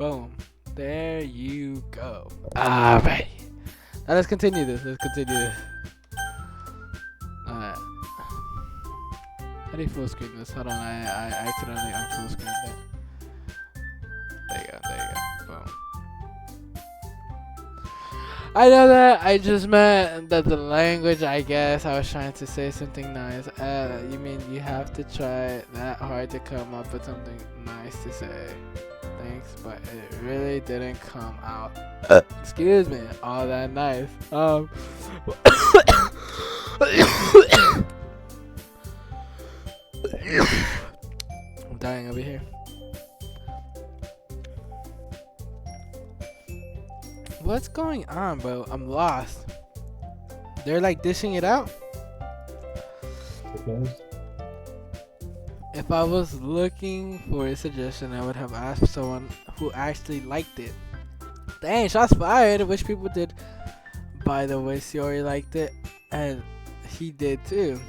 Boom. There you go. Alright. Now let's continue this. Alright. How do you full screen this? Hold on, I accidentally unfull screened it. There you go. Boom. I know that I just meant that the language, I guess. I was trying to say something nice. You mean you have to try that hard to come up with something nice to say. Thanks, but it really didn't come out. Excuse me, all that nice. I'm dying over here. What's going on, bro? I'm lost. They're like dishing it out? If I was looking for a suggestion, I would have asked someone who actually liked it. Dang, shots fired. Which people did. By the way, Siori liked it, and he did too.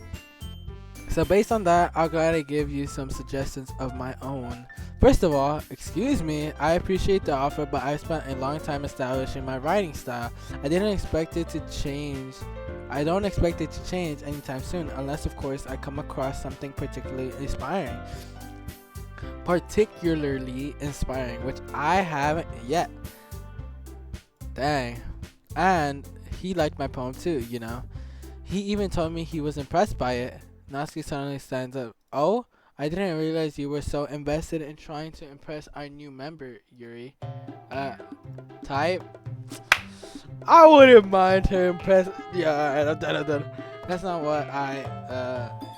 So based on that, I'll go ahead and give you some suggestions of my own. First of all, excuse me, I appreciate the offer, but I spent a long time establishing my writing style. I didn't expect it to change. I don't expect it to change anytime soon, unless of course I come across something particularly inspiring. Which I haven't yet. Dang. And he liked my poem too, you know. He even told me he was impressed by it. Natsuki suddenly stands up. Oh? I didn't realize you were so invested in trying to impress our new member, Yuri. Type? I wouldn't mind her impress. Yeah, alright, I'm done. That's not what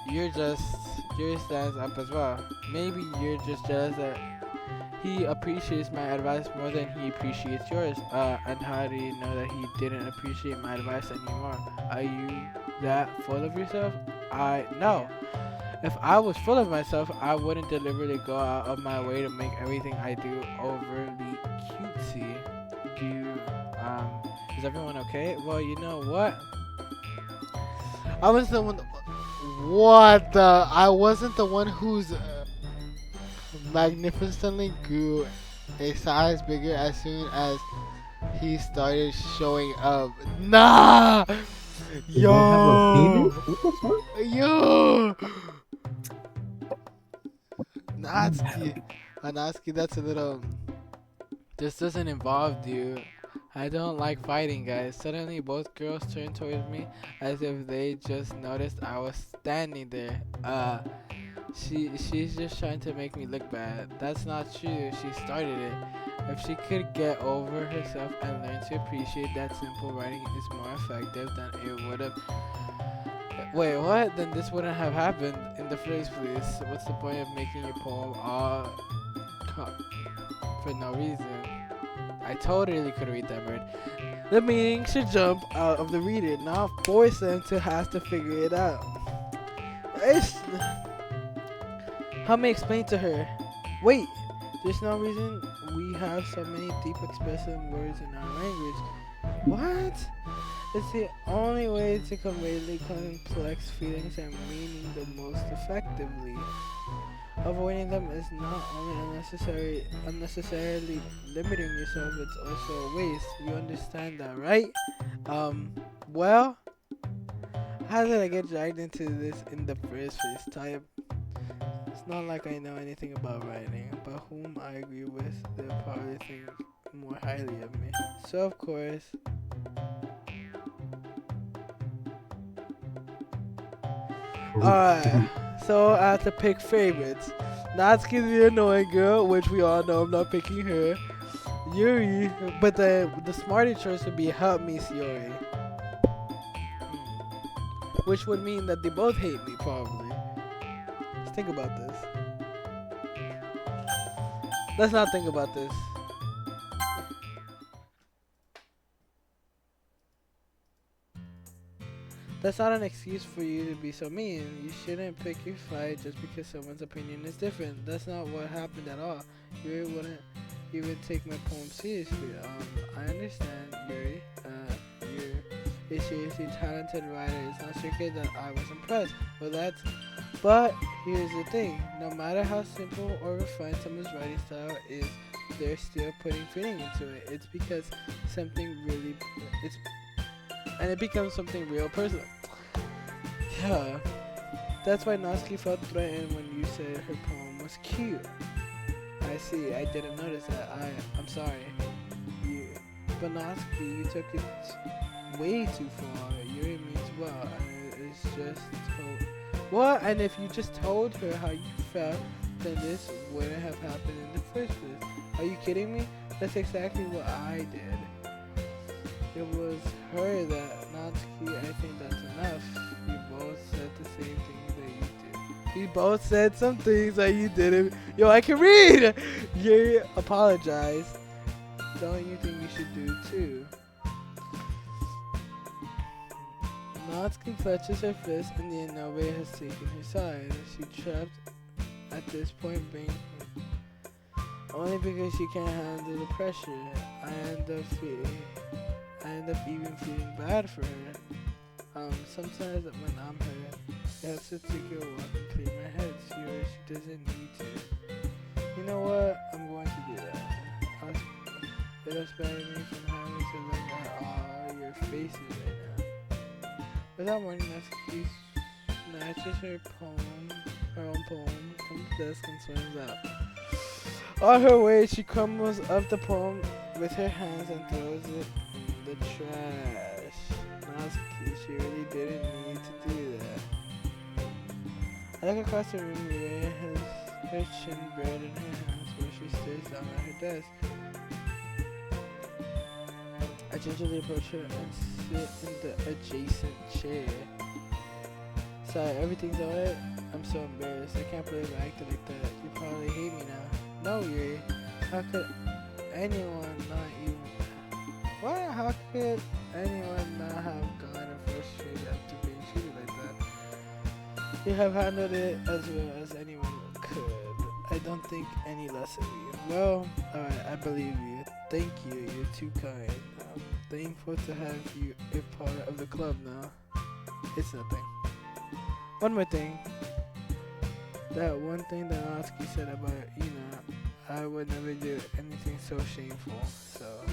Yuri stands up as well. Maybe you're just jealous that he appreciates my advice more than he appreciates yours. And how do you know that he didn't appreciate my advice anymore? Are you that full of yourself? No. If I was full of myself, I wouldn't deliberately go out of my way to make everything I do overly cutesy. Is everyone okay? Well, you know what? I was the one. I wasn't the one who's magnificently grew a size bigger as soon as he started showing up. Nah! Yo! Natsuki, that's a little. This doesn't involve you. I don't like fighting, guys. Suddenly, both girls turned towards me as if they just noticed I was standing there. She's just trying to make me look bad. That's not true. She started it. If she could get over herself and learn to appreciate that simple writing is more effective, then it would have. Wait, what? Then this wouldn't have happened in the first place. What's the point of making your poem all for no reason? I totally could read that word. The meaning should jump out of the reader, not force them to have to figure it out. Help me explain to her. Wait, there's no reason we have so many deep expressive words in our language. What? It's the only way to convey the complex feelings and meaning the most effectively. Avoiding them is not only unnecessarily limiting yourself, it's also a waste. You understand that, right? Well, how did I get dragged into this in the first place? Type. It's not like I know anything about writing, but whom I agree with, they'll probably think more highly of me. So of course. Alright, so I have to pick favorites. Natsuki's the annoying girl, which we all know I'm not picking her. Yuri, but the smarter choice would be help me, Siori. Which would mean that they both hate me, probably. Let's think about this. Let's not think about this. That's not an excuse for you to be so mean. You shouldn't pick your fight just because someone's opinion is different. That's not what happened at all. Yuri wouldn't even take my poem seriously. I understand, Yuri. You're a seriously talented writer. It's not strictly that I was impressed. But here's the thing. No matter how simple or refined someone's writing style is, they're still putting feeling into it. It's because something really, it's and it becomes something real personal. Yeah, that's why Natsuki felt threatened when you said her poem was cute. I see. I didn't notice that. I'm sorry. You, but Natsuki, you took it way too far. Yuri means well, and it's just told. What? And if you just told her how you felt, then this wouldn't have happened in the first place. Are you kidding me? That's exactly what I did. It was her that Natsuki. I think that's enough. You both said the same things that you did. We both said some things that you didn't. Yo, I can read! You apologize. Don't you think you should do too? Natsuki clutches her fist and the Inoue has taken her side. She trapped at this point being only because she can't handle the pressure. I end up even feeling bad for her. Sometimes when I'm her, I have to take a walk and clean my head. She doesn't need to. You know what? I'm going to do that. It'll spare me from having to look at all your faces right now. Without warning, Natsuki snatches her own poem from the desk and swims out. On her way, she crumbles up the poem with her hands and throws it in the trash. Natsuki, she really didn't need to do that. I look across the room. Mireya has her chin buried in her hands where she stares down at her desk. I gingerly approach her and sit in the adjacent chair. Sorry, everything's alright? I'm so embarrassed. I can't believe I acted like that. You probably hate me now. No, Yuri. How could anyone not even... What? How could anyone not have gone frustrated after being treated like that? You have handled it as well as anyone could. I don't think any less of you. Well, alright, I believe you. Thank you. You're too kind. I'm thankful to have you a part of the club now. It's nothing. One more thing. That one thing that Natsuki said about, I would never do anything so shameful. So,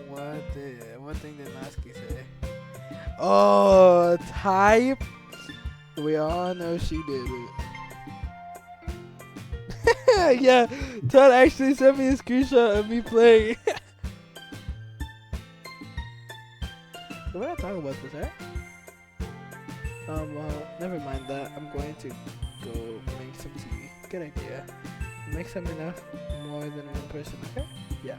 what thing did Natsuki say? Oh, type. We all know she did it. Yeah, Todd actually sent me a screenshot of me playing. We're not talking about this, right? Well, never mind that. I'm going to go make some tea. Good idea. Make some enough more than one person, okay? Yeah.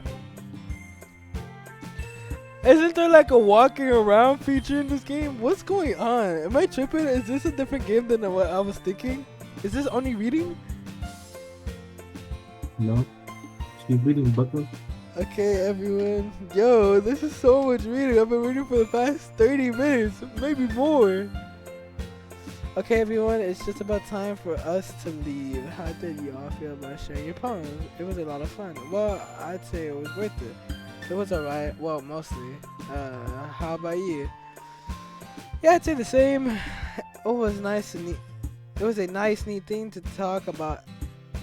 Isn't there like a walking around feature in this game? What's going on? Am I tripping? Is this a different game than what I was thinking? Is this only reading? No. She's reading button. Okay, everyone. Yo, this is so much reading. I've been reading for the past 30 minutes, maybe more. Okay, everyone, it's just about time for us to leave. How did you all feel about sharing your poems? It was a lot of fun. Well, I'd say it was worth it. It was alright. Well, mostly. How about you? Yeah, I'd say the same. It was nice and neat. It was a nice, neat thing to talk about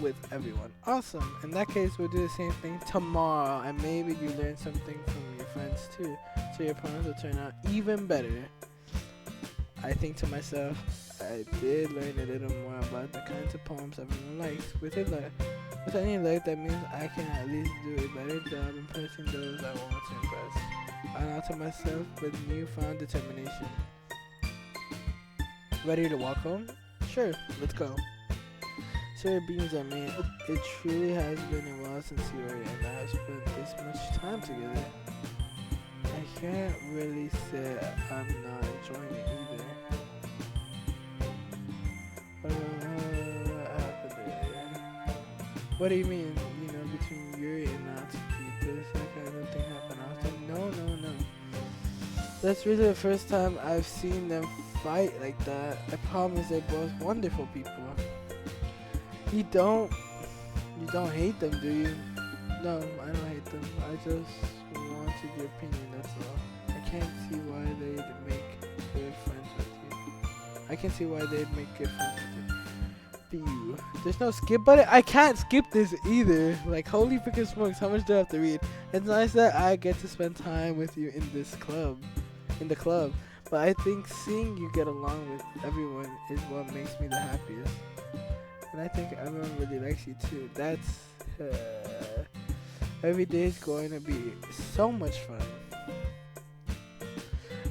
with everyone. Awesome. In that case, we'll do the same thing tomorrow, and maybe you learn something from your friends too, so your poems will turn out even better. I think to myself, I did learn a little more about the kinds of poems everyone likes. With any luck, that means I can at least do a better job impressing those I want to impress. I know to myself with newfound determination. Ready to walk home? Sure, let's go. Sir beams at me. It truly has been a while since Yuri and I have spent this much time together. I can't really say I'm not enjoying it either. What happened there? What do you mean, between Yuri and Natsuki? Does that kind of thing happen often? No. That's really the first time I've seen them fight like that. I promise they're both wonderful people. You don't hate them, do you? No, I don't hate them. I just wanted your opinion, that's all. I can't see why they'd make good friends with you. you. There's no skip button. I can't skip this either. Like, holy freaking smokes, how much do I have to read? It's nice that I get to spend time with you in this club, in the club. But I think seeing you get along with everyone is what makes me the happiest. And I think everyone really likes you too. That's every day is going to be so much fun.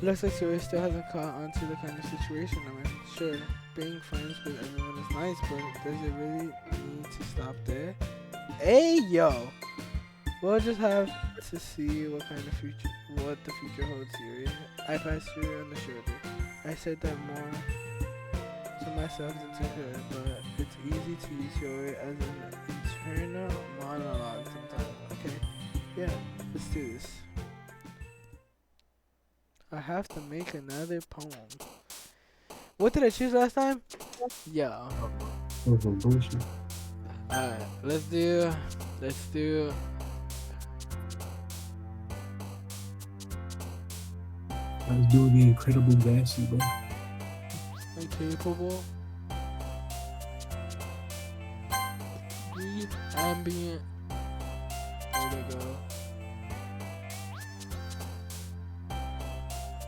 Looks like Suri still hasn't caught on to the kind of situation I'm in. Sure, being friends with everyone is nice, but does it really need to stop there? Hey yo! We'll just have to see what the future holds, Yuri. I passed Yuri on the shoulder. I said that more to myself than to her, but it's easy to use Yuri as an internal monologue sometimes. Okay, yeah, let's do this. I have to make another poem. What did I choose last time? Yeah. Bullshit. Alright, let's do Let's do the incredible gassy, bro. incapable. Breathe ambient. There we go.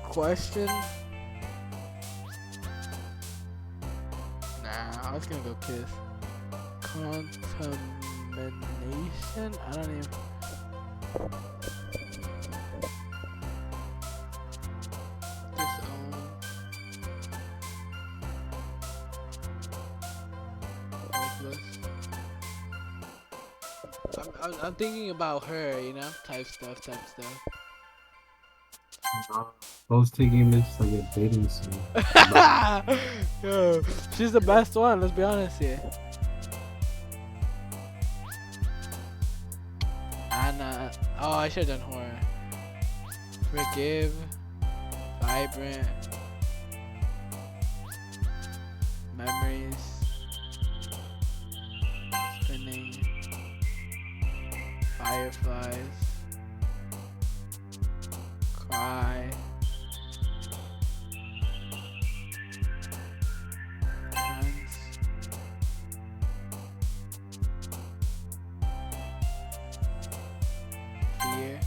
Question. Nah, I was gonna go kiss. Contamination? I don't even. Disown. Hopeless. I'm thinking about her, you know? Type stuff. I was taking this like a dating scene. Yo, she's the best one, let's be honest here. Anna. Oh, I should have done horror. Forgive. Vibrant. Memories. Spinning. Fireflies. Cry. Friends. Fear.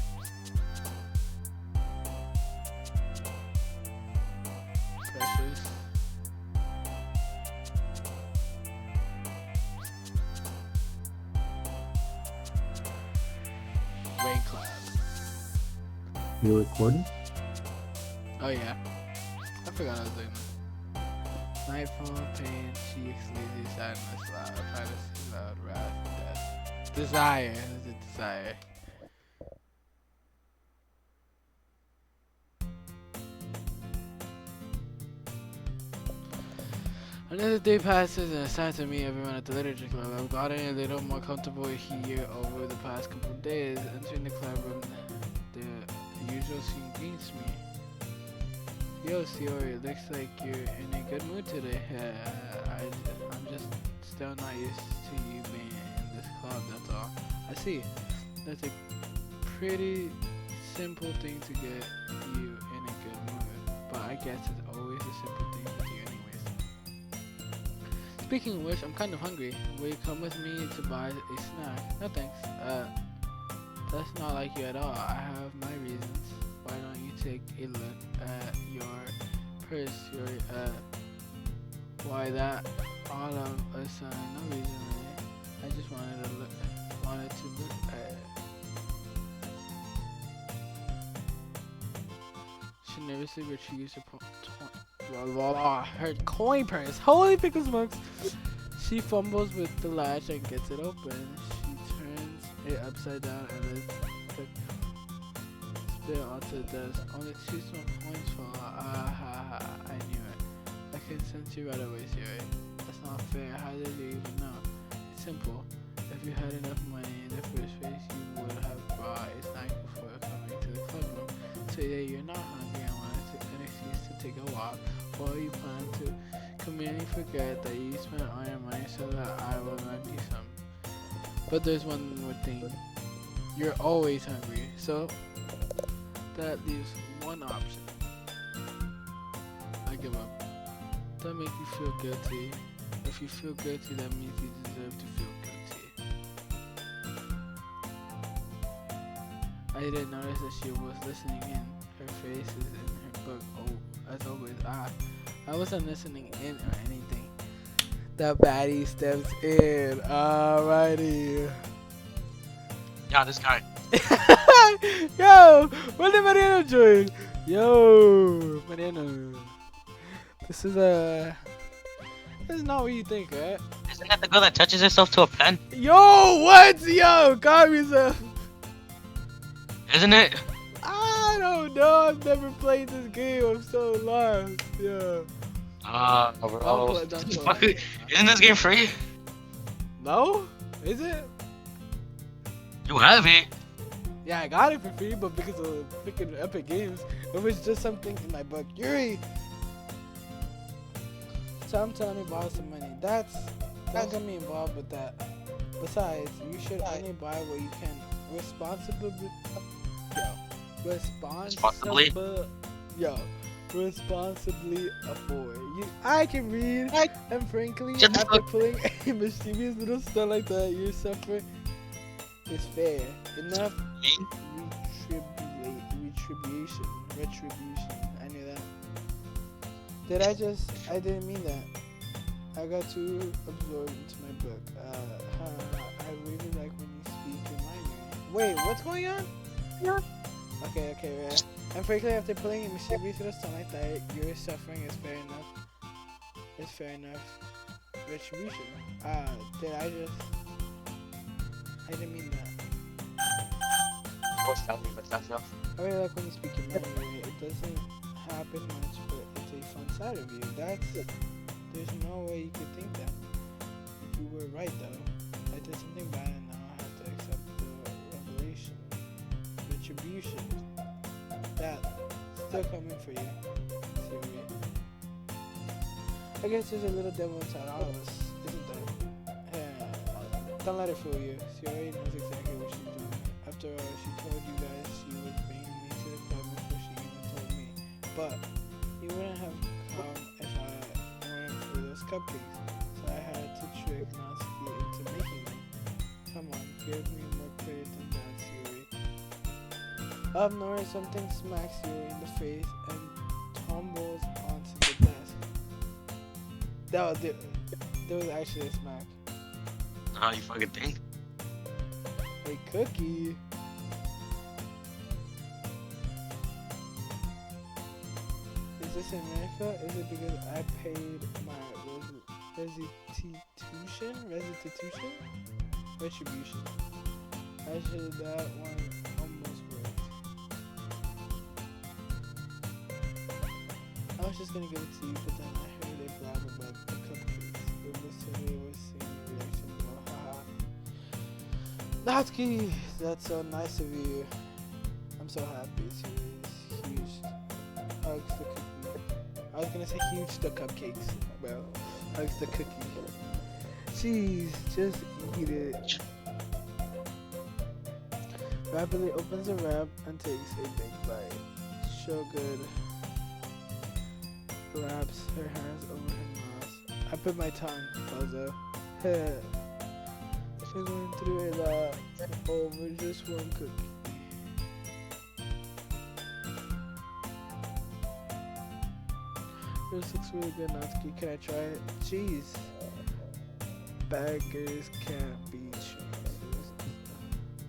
Precious. Rain cloud. You recording? Oh yeah. I forgot I was doing that. Nightfall, pain, cheeks, lazy, sadness, loud, fantasy, loud, wrath, death. Desire. Is it desire? Another day passes and it's time to meet everyone at the literature club. I've gotten a little more comfortable here over the past couple of days. Entering the club room, the usual scene greets me. Yo, Siori, it looks like you're in a good mood today. I'm just still not used to you being in this club, that's all. I see. That's a pretty simple thing to get you in a good mood. But I guess it's always a simple thing with you anyways. Speaking of which, I'm kind of hungry. Will you come with me to buy a snack? No thanks. That's not like you at all. I have my reasons. Why don't you take a look at your purse? Why that? All of a sudden, no reason really. I just wanted to look at it. She nervously retrieves her coin purse. Holy pickle smokes! She fumbles with the latch and gets it open. She turns it upside down and lets the spill onto the desk. Only 2 small coins fall out. I knew it. I can sense you right away, Siri. That's not fair. How did you even know? It's simple. If you had enough money in the first place, you would have bought a snack before coming to the club room. Today you're not hungry and wanted an excuse to take a walk, or you plan to completely forget that you spent all your money so that I will lend you some. But there's one more thing. You're always hungry, so that leaves one option. I give up. Don't make you feel guilty. If you feel guilty, that means you deserve to feel guilty. I didn't notice that she was listening in. Her face is in her book. Oh, as always. I wasn't listening in or anything. The baddie steps in. Alrighty. Yeah, this guy. Yo, when did Mariano join? Yo, Mariano. This is this is not what you think, right? Isn't that the girl that touches herself to a pen? Yo, what? Yo, calm yourself. Isn't it? I don't know. I've never played this game. I'm so lost. Yeah. Bro. Don't play. Isn't this game free? No? Is it? You have it. Yeah, I got it for free, but because of freaking Epic Games, it was just something in my book. Yuri! So I'm telling me borrow some money. Don't get me involved with that. Besides, you should only buy what you can responsibly afford. I can read, and frankly, after pulling a mischievous little stuff like that, your suffering is fair enough. Retribution. I knew that. I didn't mean that. I got too absorbed into my book. I really like when you speak in my Wait, what's going on? Yeah. Okay, right. And frankly, after pulling a mischievous little stuff like that, your suffering is fair enough. Retribution. I didn't mean that. I really like when you speak your mind. It doesn't happen much, but it's a fun side of you. There's no way you could think that. You were right though. I did something bad and now I have to accept the revelation. Retribution. That still coming for you. Siri. I guess there's a little devil inside all of us, isn't there? Don't let it fool you. She already knows exactly what she's doing. After all, she told you guys she was bringing me to the club before she even told me. But you wouldn't have come if I weren't for those cupcakes. So I had to trick Natsuki into making them. Come on, give me more credit than that, Siri. Out of nowhere, something smacks Siri in the face and tumbles onto the desk. There was actually a smack. How you fucking think? A cookie. Is this in America? Is it because I paid my restitution? Retribution. Actually, that one almost worked. I was just gonna give it to you, but then I heard it blab about the cupcakes. It was to me was seeing your reaction. Haha. Natsuki, that's so nice of you. I'm so happy. It's huge. Hugs the cookie. I was gonna say huge the cupcakes. Well, hugs the cookie. Jeez, just eat it. Rapidly opens the wrap and takes a big bite. So good. Wraps her hands over her mouth. I put my tongue, Buzzo. She's going through a lot over just one cookie. This looks really good, Natsuki. Can I try it? Jeez. Beggars can't be choosers.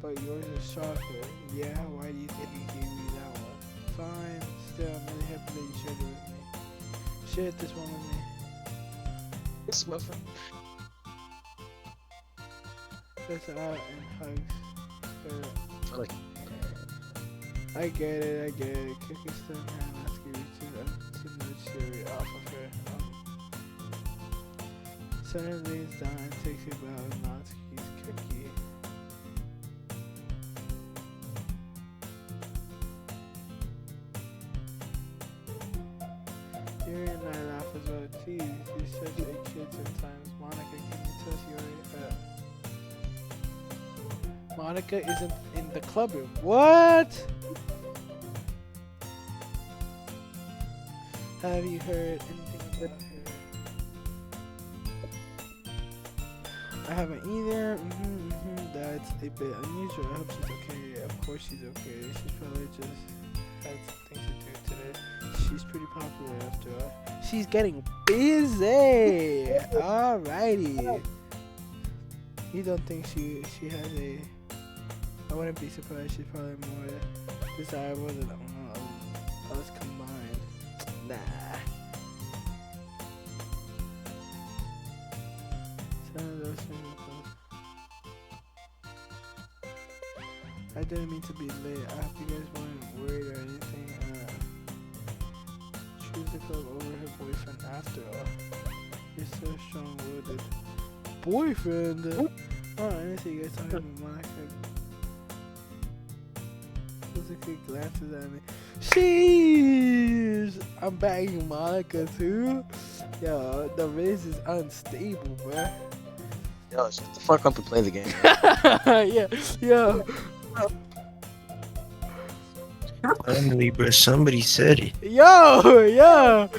But yours is chocolate. Yeah, why do you think you gave me that one? Fine. Still, I'm really happy that you shared it with me. Share this one with me. It's my friend. That's out and hugs. Like, I get it. Cookie still hand Natsuki reaches to nudge Siri off of her. Sarah leans down and takes a bite of Natsuki's cookie. Yuri and I laugh as well. Geez, you're such a kid sometimes. Monica, can you tell us Yuri? Monica isn't in the club room. What? Have you heard anything about her? I haven't either. That's a bit unusual. I hope she's okay. Of course she's okay. She's probably just had something to do today. She's pretty popular after all. She's getting busy. Alrighty. You don't think she has a? I wouldn't be surprised. She's probably more desirable than us combined. Nah. Some of those things. I didn't mean to be late. I hope you guys weren't worried or anything. Choose the club over her boyfriend after all. You're so strong-willed. Boyfriend? Oh, I didn't see you guys talking about Monica. Quick glances at me. Sheesh! I'm bagging Monica too? Yo, the race is unstable, bruh. Yo, shut the fuck up and play the game. Yeah, yo. Finally, bro, somebody said it. Yo!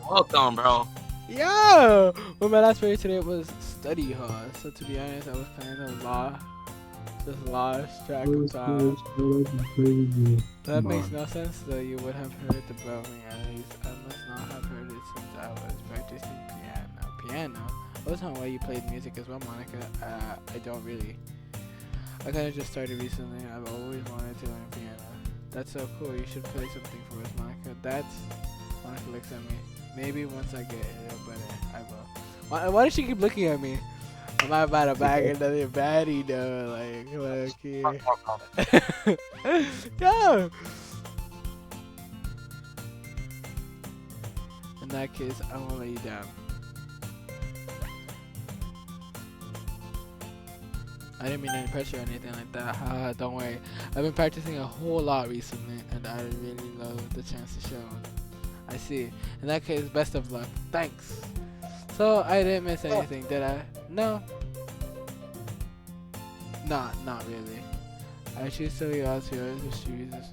Welcome, bro. Yo! Well, my last period today was study hall. So to be honest, I was kind of just lost track of time. That makes no sense though. You would have heard the bowing at least. I must not have heard it since I was practicing piano. I was on why you played music as well, Monica. I don't really. I kind of just started recently. I've always wanted to learn piano. That's so cool. You should play something for us, Monica. Monica looks at me. Maybe once I get it better, I will. Why does she keep looking at me? Am I about to bag another baddie though? Like, Yo! In that case, I won't let you down. I didn't mean any pressure or anything like that. Haha, don't worry. I've been practicing a whole lot recently, and I really love the chance to show. I see. In that case, best of luck. Thanks. So, I didn't miss anything, did I? No. Not really. I choose to ask yours if she uses.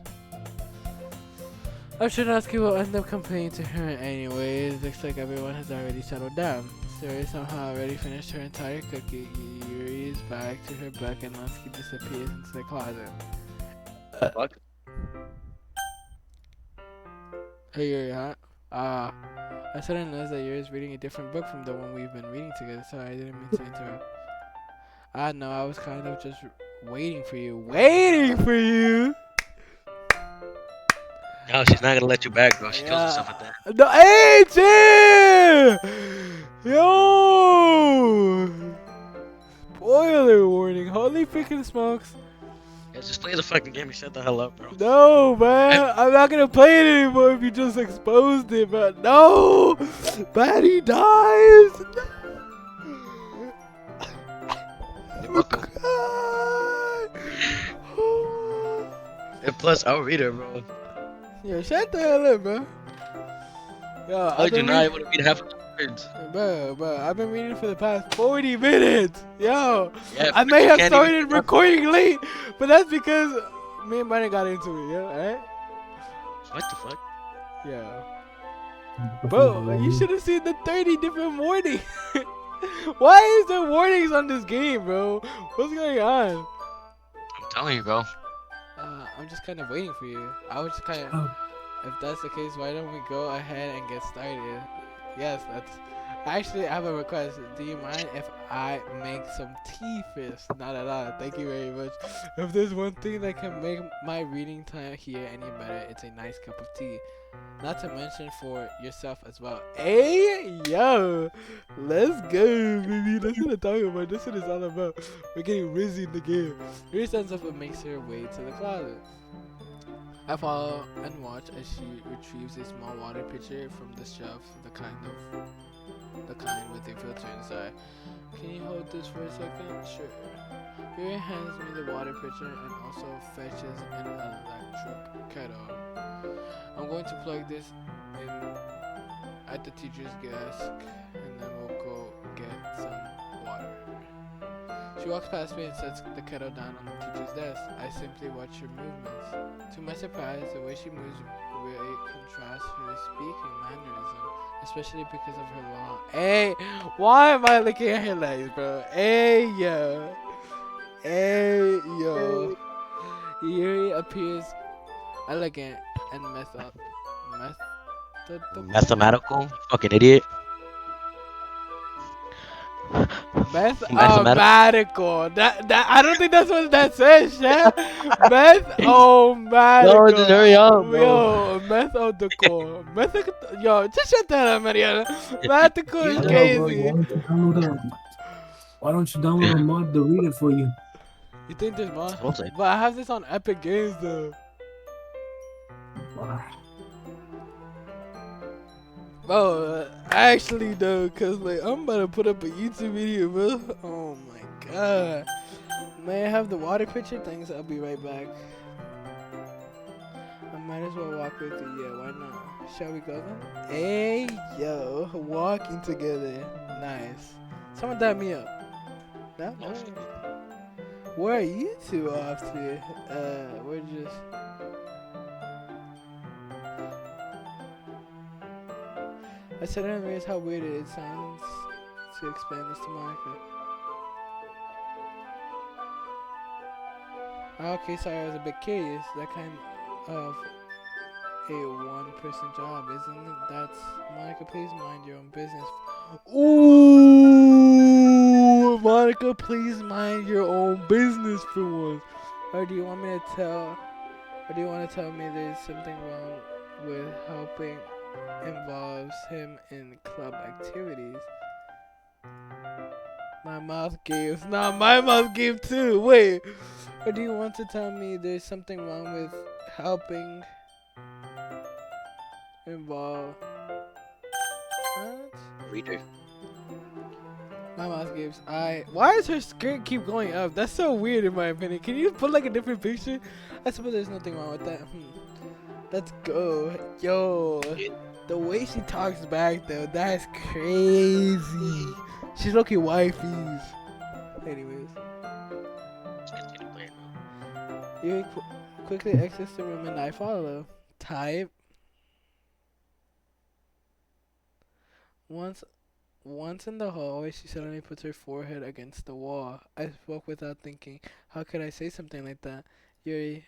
I'm sure Natsuki will end up complaining to her anyways. Looks like everyone has already settled down. Suri somehow already finished her entire cookie. Yuri is back to her book and Natsuki disappears into the closet. Fuck. Hey Yuri, huh? I suddenly noticed that Yuri is reading a different book from the one we've been reading together, so I didn't mean to interrupt. No, I was kind of just waiting for you. Waiting for you! No, she's not gonna let you back, bro. She kills herself at that. No, hey, Jim! Yo! Spoiler warning. Holy freaking smokes. Yeah, just play the fucking game and shut the hell up, bro. No, man. I'm not gonna play it anymore if you just exposed it, but no! Batty dies! You're welcome. And plus, I'll read her, bro. Yo, shut the hell up, bro. Yo, I told you not able to read half of the words. Bro, I've been reading for the past 40 minutes. Yo, Yeah, I but may you have can't started even- recording late, but that's because me and Bunny got into it, yeah, alright? What the fuck? Yeah. Bro, you should have seen the 30 different warnings. Why is there warnings on this game, bro? What's going on? I'm telling you, bro. I'm just kind of waiting for you. I was just kind of... If that's the case, why don't we go ahead and get started? Yes, that's... Actually, I have a request. Do you mind if I make some tea first? Not at all. Thank you very much. If there's one thing that can make my reading time here any better, it's a nice cup of tea. Not to mention for yourself as well. Hey, yo! Let's go, baby. That's what I'm talking about. That's what it's all about. We're getting rizzy in the game. Yuri stands up and makes her way to the closet. I follow and watch as she retrieves a small water pitcher from the shelf, the kind with a filter inside. Can you hold this for a second? Sure. Yuri hands me the water pitcher and also fetches an electric kettle. I'm going to plug this in at the teacher's desk and then we'll go get some water. She walks past me and sets the kettle down on the teacher's desk. I simply watch her movements. To my surprise, the way she moves really contrasts her speaking mannerism, especially because of her long. Hey, why am I looking at her legs, bro? Hey, yo. Hey, yo. Yuri appears elegant and methodical. Mathematical? You fucking idiot. Mathematical? Mathematical. That I don't think that's what that says, Chef. No, just hurry up, bro. Yo, methodical. Yo, just shut that up, Mariana. Mathematical is You Yo, know, bro, crazy. why don't you download a mod to read it for you? You think there's more? That's what I'm saying. But I have this on Epic Games though. Bro, actually though, cause like I'm about to put up a YouTube video, bro. Oh my god. May I have the water pitcher? Thanks, I'll be right back. I might as well walk with you. Yeah, why not? Shall we go then? Hey, yo, walking together. Nice. Someone dab me up. No? No, Where are you two off to? We're just. I said I didn't realize how weird it sounds to explain this to Monica. Okay, sorry, I was a bit curious. That kind of a one-person job, isn't it? That's Monica. Please mind your own business. Ooh, Monica, please mind your own business for once. Or do you want me to tell? Or do you want to tell me there's something wrong with helping involves him in club activities? My mouth gave. Nah, my mouth gave too. Wait. Or do you want to tell me there's something wrong with helping involve? What? reader. My mouth gives. Why does her skirt keep going up? That's so weird in my opinion. Can you put like a different picture? I suppose there's nothing wrong with that. Let's go. Yo. The way she talks back though, that's crazy. She's looking wifey's. Anyways. You quickly exits the room and I follow. Type. Once in the hallway, she suddenly puts her forehead against the wall. I spoke without thinking. How could I say something like that? Yuri,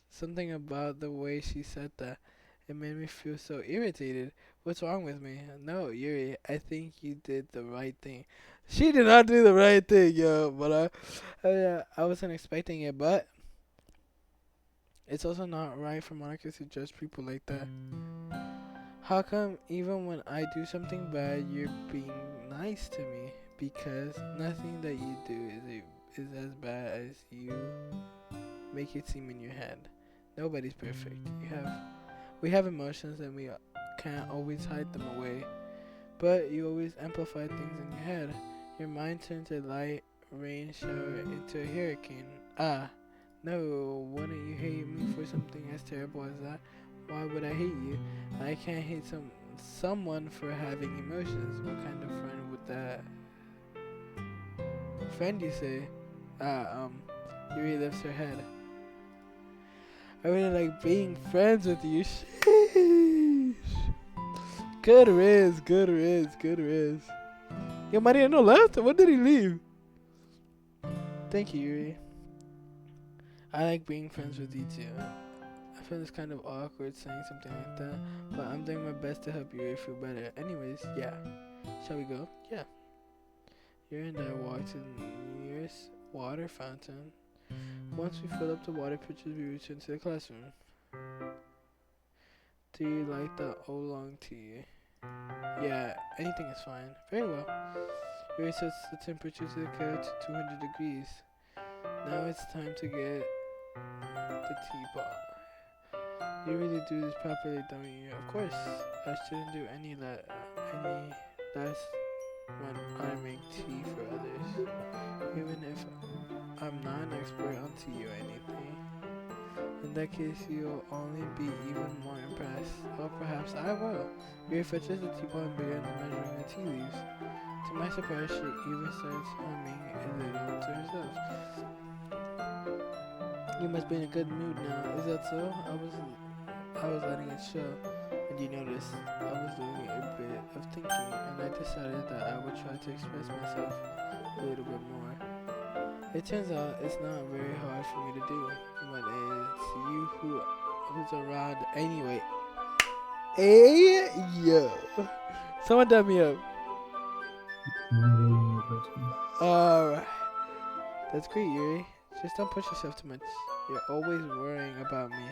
something about the way she said that. It made me feel so irritated. What's wrong with me? No, Yuri, I think you did the right thing. She did not do the right thing, yo. But I wasn't expecting it, but it's also not right for Monica to judge people like that. How come even when I do something bad, you're being nice to me? Because nothing that you do is as bad as you make it seem in your head. Nobody's perfect. We have emotions and we can't always hide them away. But you always amplify things in your head. Your mind turns a light rain shower into a hurricane. No, wouldn't you hate me for something as terrible as that? Why would I hate you? I can't hate someone for having emotions. What kind of friend would that? Friend, you say? Yuri lifts her head. I really like being friends with you. Sheesh. Good riz, good riz, good riz. Yo, Mariano left? When did he leave? Thank you, Yuri. I like being friends with you too. I feel it's kind of awkward saying something like that, but I'm doing my best to help Yuri feel better. Anyways, yeah. Shall we go? Yeah. Yuri and I walk to the nearest water fountain. Once we fill up the water pitchers, we return to the classroom. Do you like the oolong tea? Yeah, anything is fine. Very well. Yuri sets the temperature to the kettle to 200 degrees. Now it's time to get the teapot. You really do this properly, don't you? Of course, I shouldn't do any less when I make tea for others, even if I'm not an expert on tea or anything. In that case, you'll only be even more impressed. Or perhaps I will. Yuri fetches the teapot and begins measuring the tea leaves. To To my surprise, she even starts humming a little to herself. You must be in a good mood now. Is that so? I was letting it show, and you noticed I was doing a bit of thinking, and I decided that I would try to express myself a little bit more. It turns out it's not very hard for me to do, but it's you who's around anyway. Hey, yo. Someone dab me up. Alright. That's great, Yuri. Just don't push yourself too much. You're always worrying about me.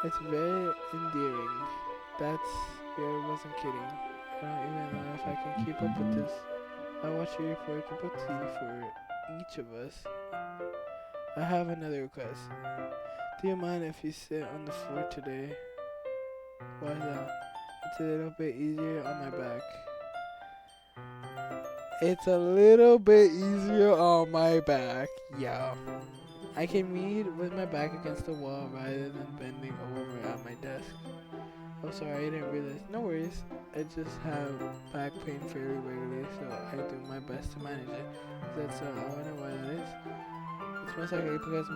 It's very endearing. Yuri wasn't kidding. I don't even know if I can keep up with this. I watch Yuri pour a cup of tea for each of us. I have another request. Do you mind if you sit on the floor today? Why is that? It's a little bit easier on my back. It's a little bit easier on my back, yeah. I can read with my back against the wall rather than bending over at my desk. Oh, sorry, I didn't realize. No worries. I just have back pain fairly regularly, so I do my best to manage it. That's I wonder why that is. It's most likely because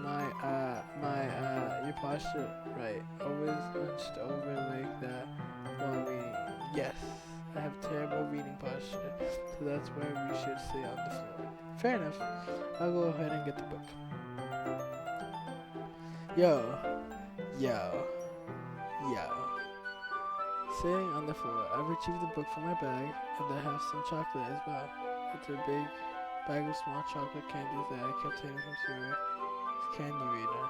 your posture, right, always hunched over like that while reading. Yes, I have terrible reading posture, so that's why we should stay on the floor. Fair enough. I'll go ahead and get the book. Yo. Sitting on the floor, I retrieved the book from my bag, and I have some chocolate as well. It's a big bag of small chocolate candies that I kept hidden from Siri's candy reader.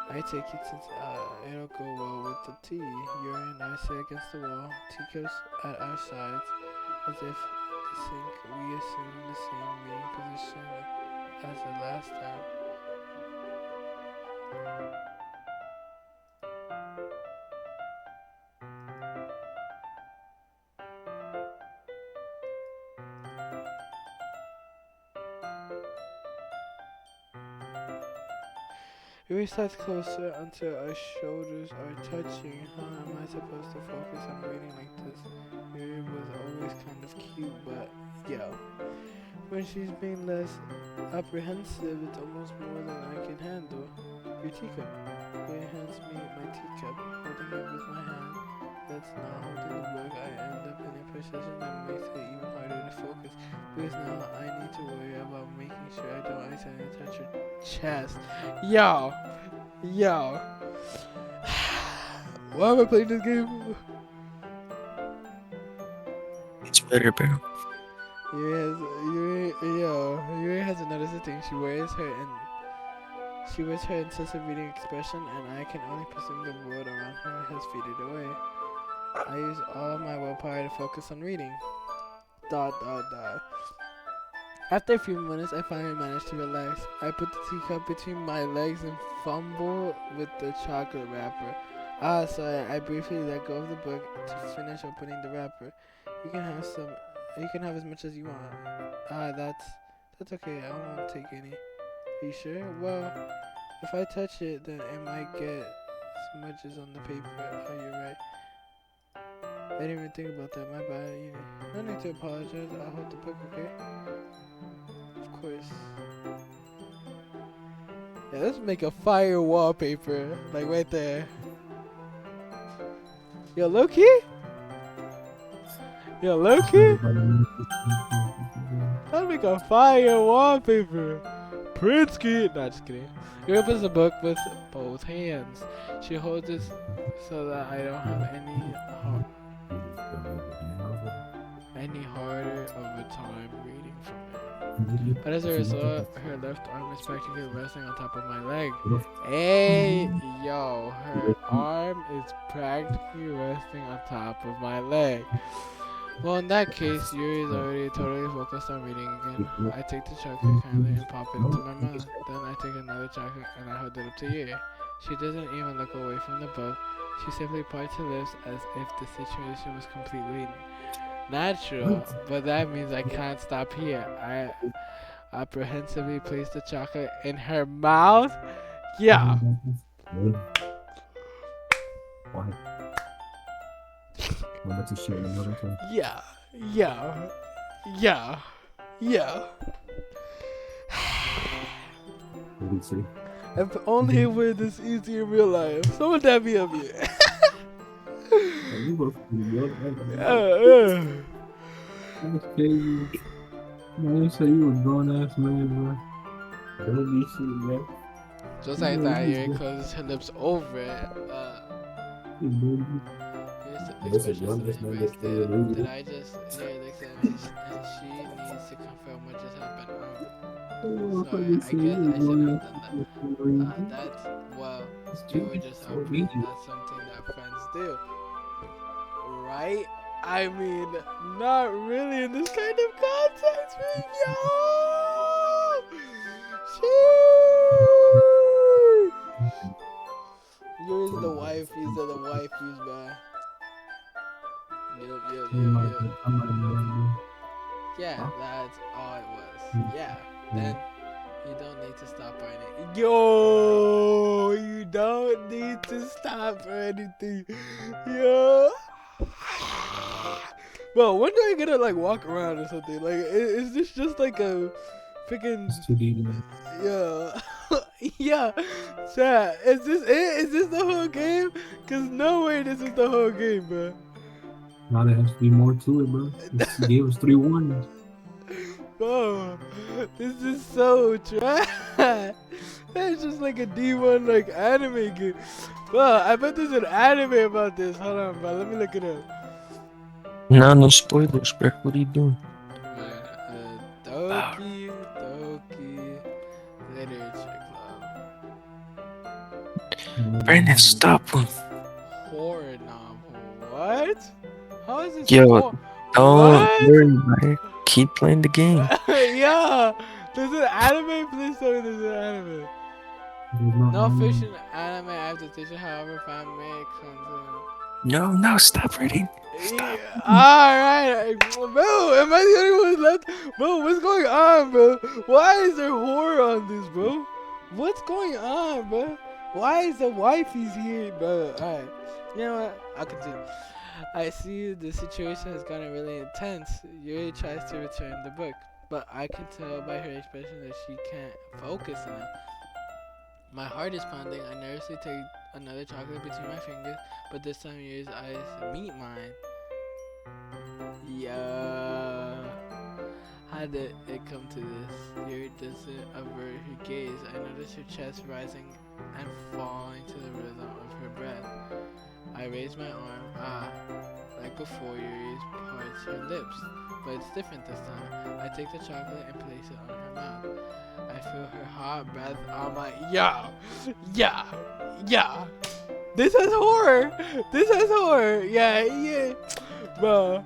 I take it since it'll go well with the tea. Yuri and I sit against the wall, teacups at our sides, as if to think we assume the same reading position as the last time. Yuri slides closer until our shoulders are touching. How am I supposed to focus on reading like this? Yuri was always kind of cute, but yo. When she's being less apprehensive, it's almost more than I can handle. Your teacup. Yuri hands me my teacup, holding it with my hand. That's not holding the book. I end up in a position that makes it even harder to focus. Because now I need to worry about making sure I don't accidentally touch her chest. Yo. Why am I playing this game? It's better, bro. Yuri has another thing. She wears her incessant reading expression, and I can only presume the world around her has faded away. I use all of my willpower to focus on reading. ... After a few minutes, I finally managed to relax. I put the teacup between my legs and fumble with the chocolate wrapper. Sorry, I briefly let go of the book to finish opening the wrapper. You can have as much as you want. That's okay, I won't take any. Are you sure? Well, if I touch it, then it might get smudges on the paper. Oh, you're right. I didn't even think about that, my bad. No need to apologize, I'll hold the book, okay? Of course. Yeah, let's make a fire wallpaper, like right there. Yo, Loki? Let's make a fire wallpaper. Prinsky. No, just kidding. He opens the book with both hands. She holds it so that I don't have any harder of a time reading from it. But as a result, her left arm is practically resting on top of my leg. Hey, yo, her arm is practically resting on top of my leg. Well, in that case, Yuri is already totally focused on reading again. I take the chocolate kindly and pop it into my mouth. Then I take another chocolate and I hold it up to Yuri. She doesn't even look away from the book. She simply parts her lips as if the situation was completely natural. But that means I can't stop here. I apprehensively place the chocolate in her mouth. Yeah. Yeah. Yeah. Yeah. What did he say? If only it were this easy in real life. Someone dab me up here. Like, you were pretty good. Yeah. That's crazy. Man, you say you were grown ass man, bro. Don't be shit, man. Just You like know, that, you here just- closes her lips over it. you baby. Here's the That's a expression youngest that man embrace that's playing did music. I just hear Alexa and she needs to confirm what just happened. Oh, I Sorry, fucking I say you guess were I shouldn't grown have ass done that. man that's playing music. That's, well, It's you were just just so open. mean. That's something that friends do. Right? I mean, not really in this kind of context, but yo! Yours the wife, he's the wife, he's bad. Yep. I might know Yeah, Huh? that's all it was. Mm. Yeah, Mm. then you don't need to stop or anything. Yo, you don't need to stop or anything. Yo. Well, when do I get to like walk around or something? Like, is this just like a freaking It's too deep, man. yeah, yeah? Chat, is this it? Is this the whole game? Cause no way, this is the whole game, bro. Now there has to be more to it, bro. He gave us 3 warnings. Bro, this is so trash. It's just like a D1 like anime game. Bro, I bet there's an anime about this. Hold on, bro. Let me look it up. Nah, no spoilers, bro. What are you doing? Doki Literature Club. Brandon, stop him. Horror novel. What? How is this Yo, horror? Don't What? worry about it. Keep playing the game. Yeah. There's an anime. Please tell me there's an anime. No fiction anime adaptation, however, fan made content. No, stop reading. Stop. Yeah, alright, bro, am I the only one left? Bro, what's going on, bro? Why is there horror on this, bro? What's going on, bro? Why is the wifey's here, bro? Alright, you know what? I'll continue. I see the situation has gotten really intense. Yuri tries to return the book, but I can tell by her expression that she can't focus on it. My heart is pounding. I nervously take another chocolate between my fingers, but this time Yuri's eyes meet mine. Yeah. How did it come to this? Yuri doesn't avert her gaze. I notice her chest rising and falling to the rhythm of her breath. I raise my arm. Like before, Yuri parts her lips, but it's different this time. I take the chocolate and place it on her mouth. I feel her hot breath on my. Yeah. This has horror. Yeah. Bro.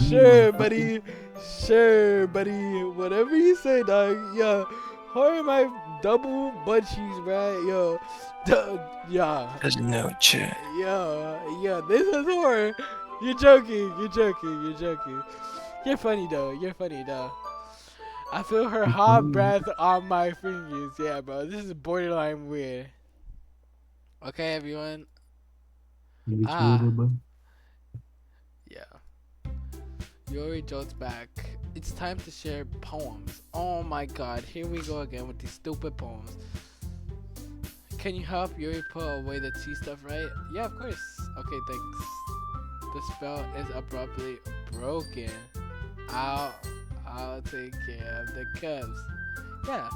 Sure, buddy. Whatever you say, dog. Yeah. Horror my double butt cheeks, right? Yo. Yeah. There's no chat. Yeah. This is horror. You're joking. You're funny though. I feel her hot breath on my fingers. Yeah, bro. This is borderline weird. Okay, everyone. Maybe it's weirder, bro. Yeah. Yuri jolts back. It's time to share poems. Oh my god, here we go again with these stupid poems. Can you help Yuri put away the tea stuff, right? Yeah, of course. Okay, thanks. The spell is abruptly broken. I'll take care of the cups. Yeah.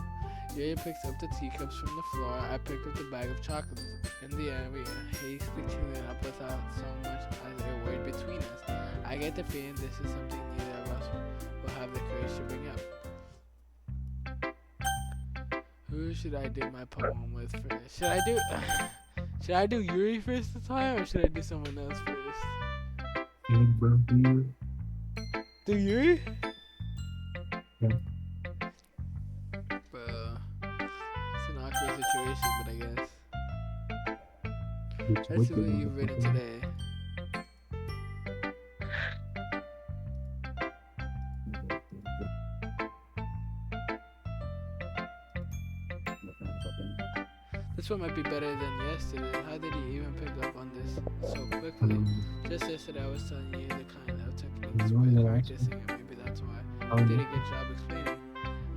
Yuri picks up the teacups from the floor. I pick up the bag of chocolates. In the end, we hastily clean it up without so much as a word between us. I get the feeling this is something neither of us will have the courage to bring up. Who should I do my poem with first? Should I do Yuri first this time, or should I do someone else first? Yeah, bro. You. Do Yuri? Yeah. Bro, it's an awkward situation, but I guess. It's Let's see wicked, what you've written motherfucker. today. This one might be better than yesterday. How did you even pick up on this so quickly? Just yesterday I was telling you the kind of technique songs No, with no, practicing, and maybe that's why I did a good job explaining.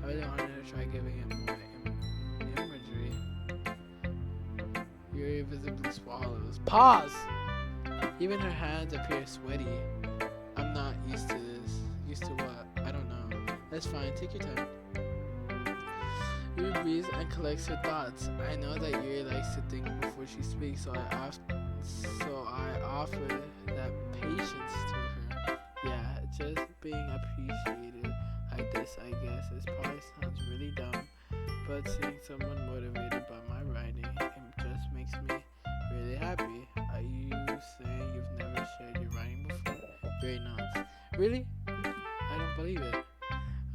I really wanted to try giving it more imagery. Yuri visibly swallows. Pause! Even her hands appear sweaty. I'm not used to this. Used to what? I don't know. That's fine. Take your time. Yuri breathes and collects her thoughts. I know that Yuri likes to think before she speaks, so I offer that patience to her. Yeah, just being appreciated like this, I guess. This probably sounds really dumb, but seeing someone motivated by my writing, it just makes me really happy. Are you saying you've never shared your writing before? Very nuts. Really? I don't believe it.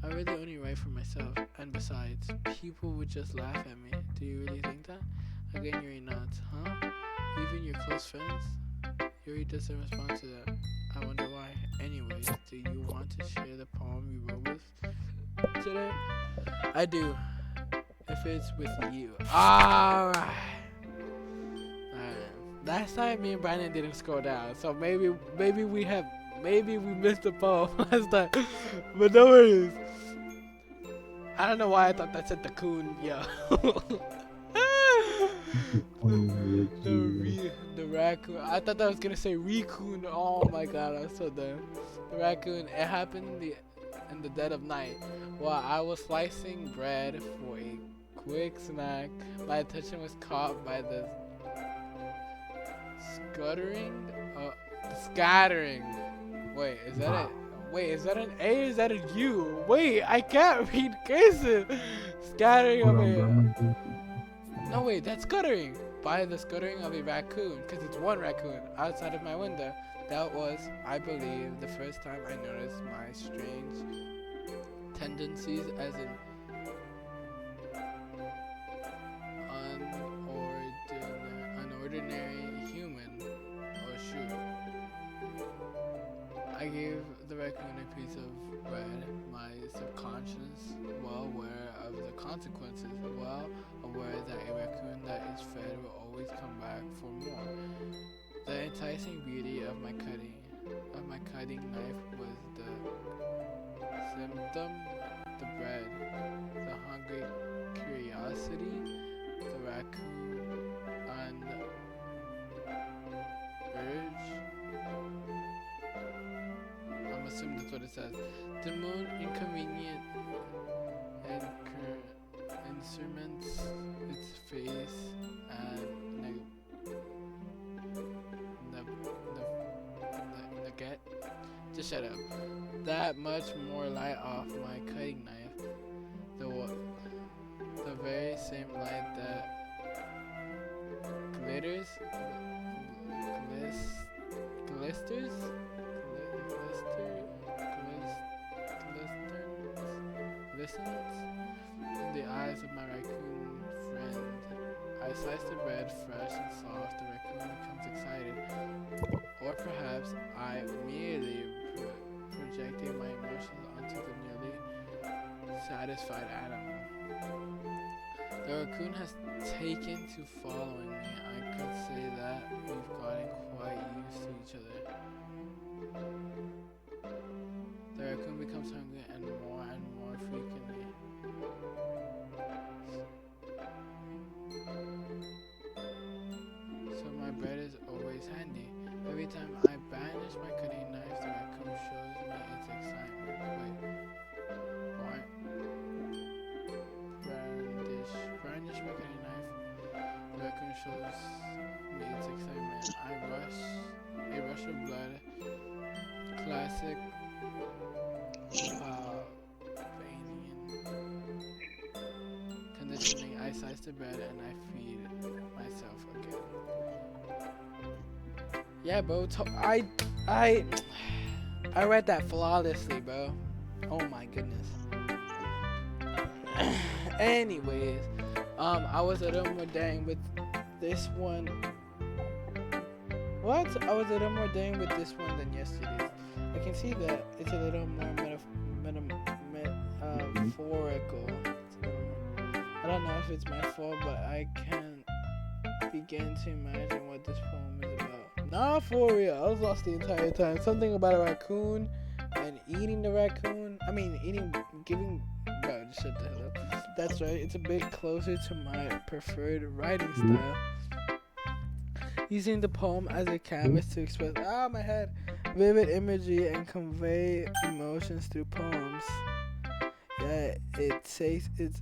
I really only write for myself, and besides, people would just laugh at me. Do you really think that? Again, Yuri nods. Huh? Even your close friends? Yuri doesn't respond to that. I wonder why. Anyways, do you want to share the poem you wrote with today? I do. If it's with you. Alright. Last time me and Brandon didn't scroll down, so maybe we missed the poem last time. But no worries. I don't know why I thought that said the coon, yo. The raccoon. I thought that was gonna say raccoon. Oh my god, I was so dumb. The raccoon. It happened in the dead of night while I was slicing bread for a quick snack. My attention was caught by the scattering. Wait, is that it? Wait, is that an A or is that a U? Wait, I can't read cursive. Scattering of a... No, wait, that's scuttering. By the scuttering of a raccoon, because it's one raccoon outside of my window. That was, I believe, the first time I noticed my strange tendencies as an unordinary human. Oh shoot. I gave the raccoon a piece of bread. My subconscious, well aware of the consequences, well aware that a raccoon that is fed will always come back for more. The enticing beauty of my cutting knife was the symptom, the bread, the hungry curiosity, the raccoon, and urge. I'm assuming that's what it says. The moon inconvenient and instruments its face and nugget. Just shut up. That much more light off my cutting knife. The very same light that glisters in the eyes of my raccoon friend. I slice the bread fresh and soft. The raccoon becomes excited. Or perhaps I merely projecting my emotions onto the nearly satisfied animal. The raccoon has taken to following me. I could say that we've gotten quite used to each other. The raccoon becomes hungry and more frequently. So my bread is always handy. Every time I banish my cutting knife, the raccoon shows me its excitement. Wait. Brandish my cutting knife. The raccoon shows me its excitement. A rush of blood. Classic conditioning. I slice the bread and I feed myself again. Yeah, bro. I read that flawlessly, bro. Oh my goodness. Anyways, I was a little more daring with this one. What? I was a little more daring with this one than yesterday's. I can see that it's a little more metaphorical. I don't know if it's my fault, but I can't begin to imagine what this poem is about. Nah, for real. I was lost the entire time. Something about a raccoon And eating the raccoon, I mean, giving, bro, just shut the hell up. That's right, it's a bit closer to my preferred writing style. Using the poem as a canvas to express, my head, vivid imagery and convey emotions through poems. Yeah, it takes it's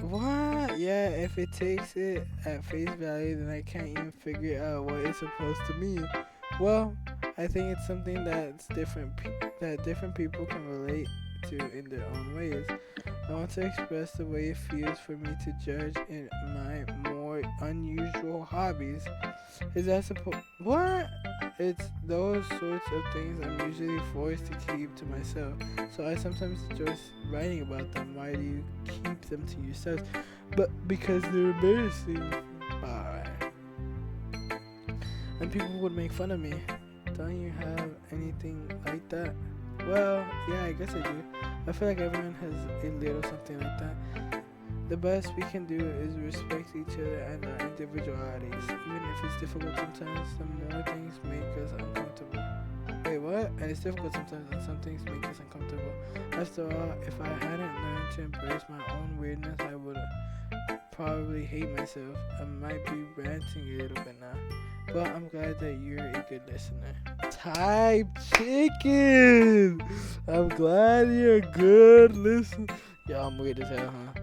what? Yeah, if it takes it at face value, then I can't even figure out what it's supposed to mean. Well, I think it's something that's that different people can relate to in their own ways. I want to express the way it feels for me to judge in my more unusual hobbies. Is that supposed? What? It's those sorts of things I'm usually forced to keep to myself. So I sometimes just writing about them. Why do you keep them to yourself? But because they're embarrassing. Alright. And people would make fun of me. Don't you have anything like that? Well, yeah, I guess I do. I feel like everyone has a little something like that. The best we can do is respect each other and our individualities. Even if it's difficult sometimes, the more things make us uncomfortable. Wait, what? And it's difficult sometimes and some things make us uncomfortable. After all, if I hadn't learned to embrace my own weirdness, I would probably hate myself. I might be ranting a little bit now. But I'm glad that you're a good listener. Type chicken! I'm glad you're a good listener. Yo, I'm weird as hell, huh?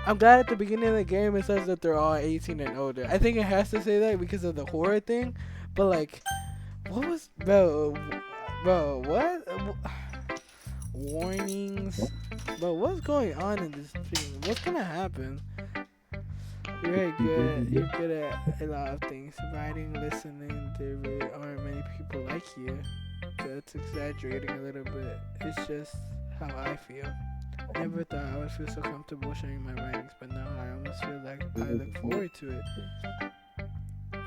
I'm glad at the beginning of the game it says that they're all 18 and older. I think it has to say that because of the horror thing. But like, what was... Bro, what? Warnings? Bro, what's going on in this thing? What's gonna happen? You're good. You're good at a lot of things. Writing, listening. There really aren't many people like you. That's exaggerating a little bit. It's just how I feel. I never thought I would feel so comfortable sharing my writings, but now I almost feel like I look forward to it.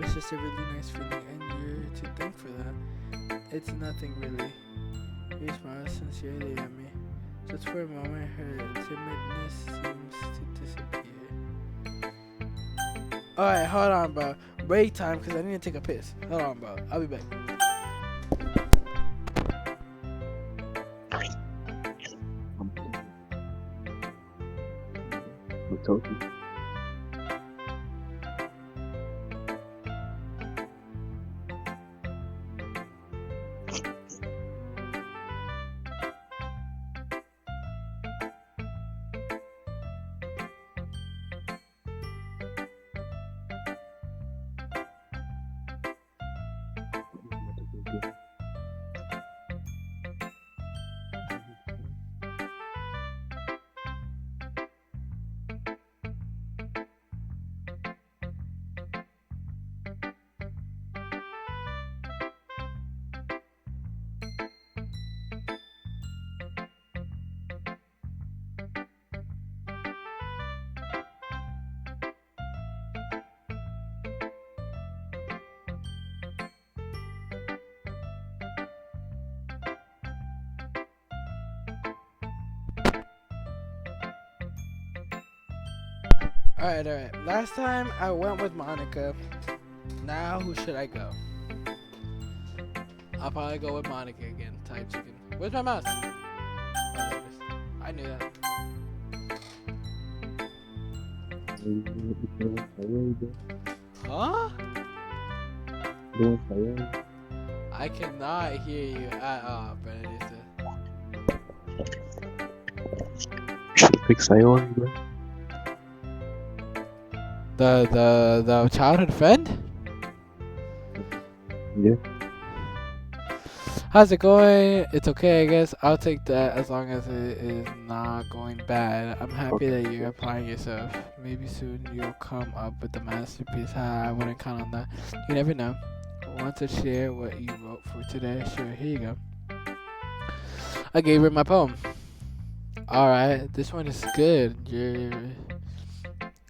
It's just a really nice feeling, and you're to thank for that. It's nothing really. You smiled sincerely at me. Just for a moment, her timidness seems to disappear. Alright, hold on, bro. Break time, because I need to take a piss. Hold on, bro. I'll be back. Doki. Alright. Last time I went with Monica. Now who should I go? I'll probably go with Monica again. Type chicken. Where's my mouse? Oh, there it is. I knew that. Huh? I cannot hear you at all, Benedicta. Should pick Sayori, bro. The childhood friend? Yeah. How's it going? It's okay, I guess. I'll take that as long as it is not going bad. I'm happy that you're applying yourself. Maybe soon you'll come up with the masterpiece. I wouldn't count on that. You never know. Want to share what you wrote for today? Sure, here you go. I gave her my poem. Alright, this one is good.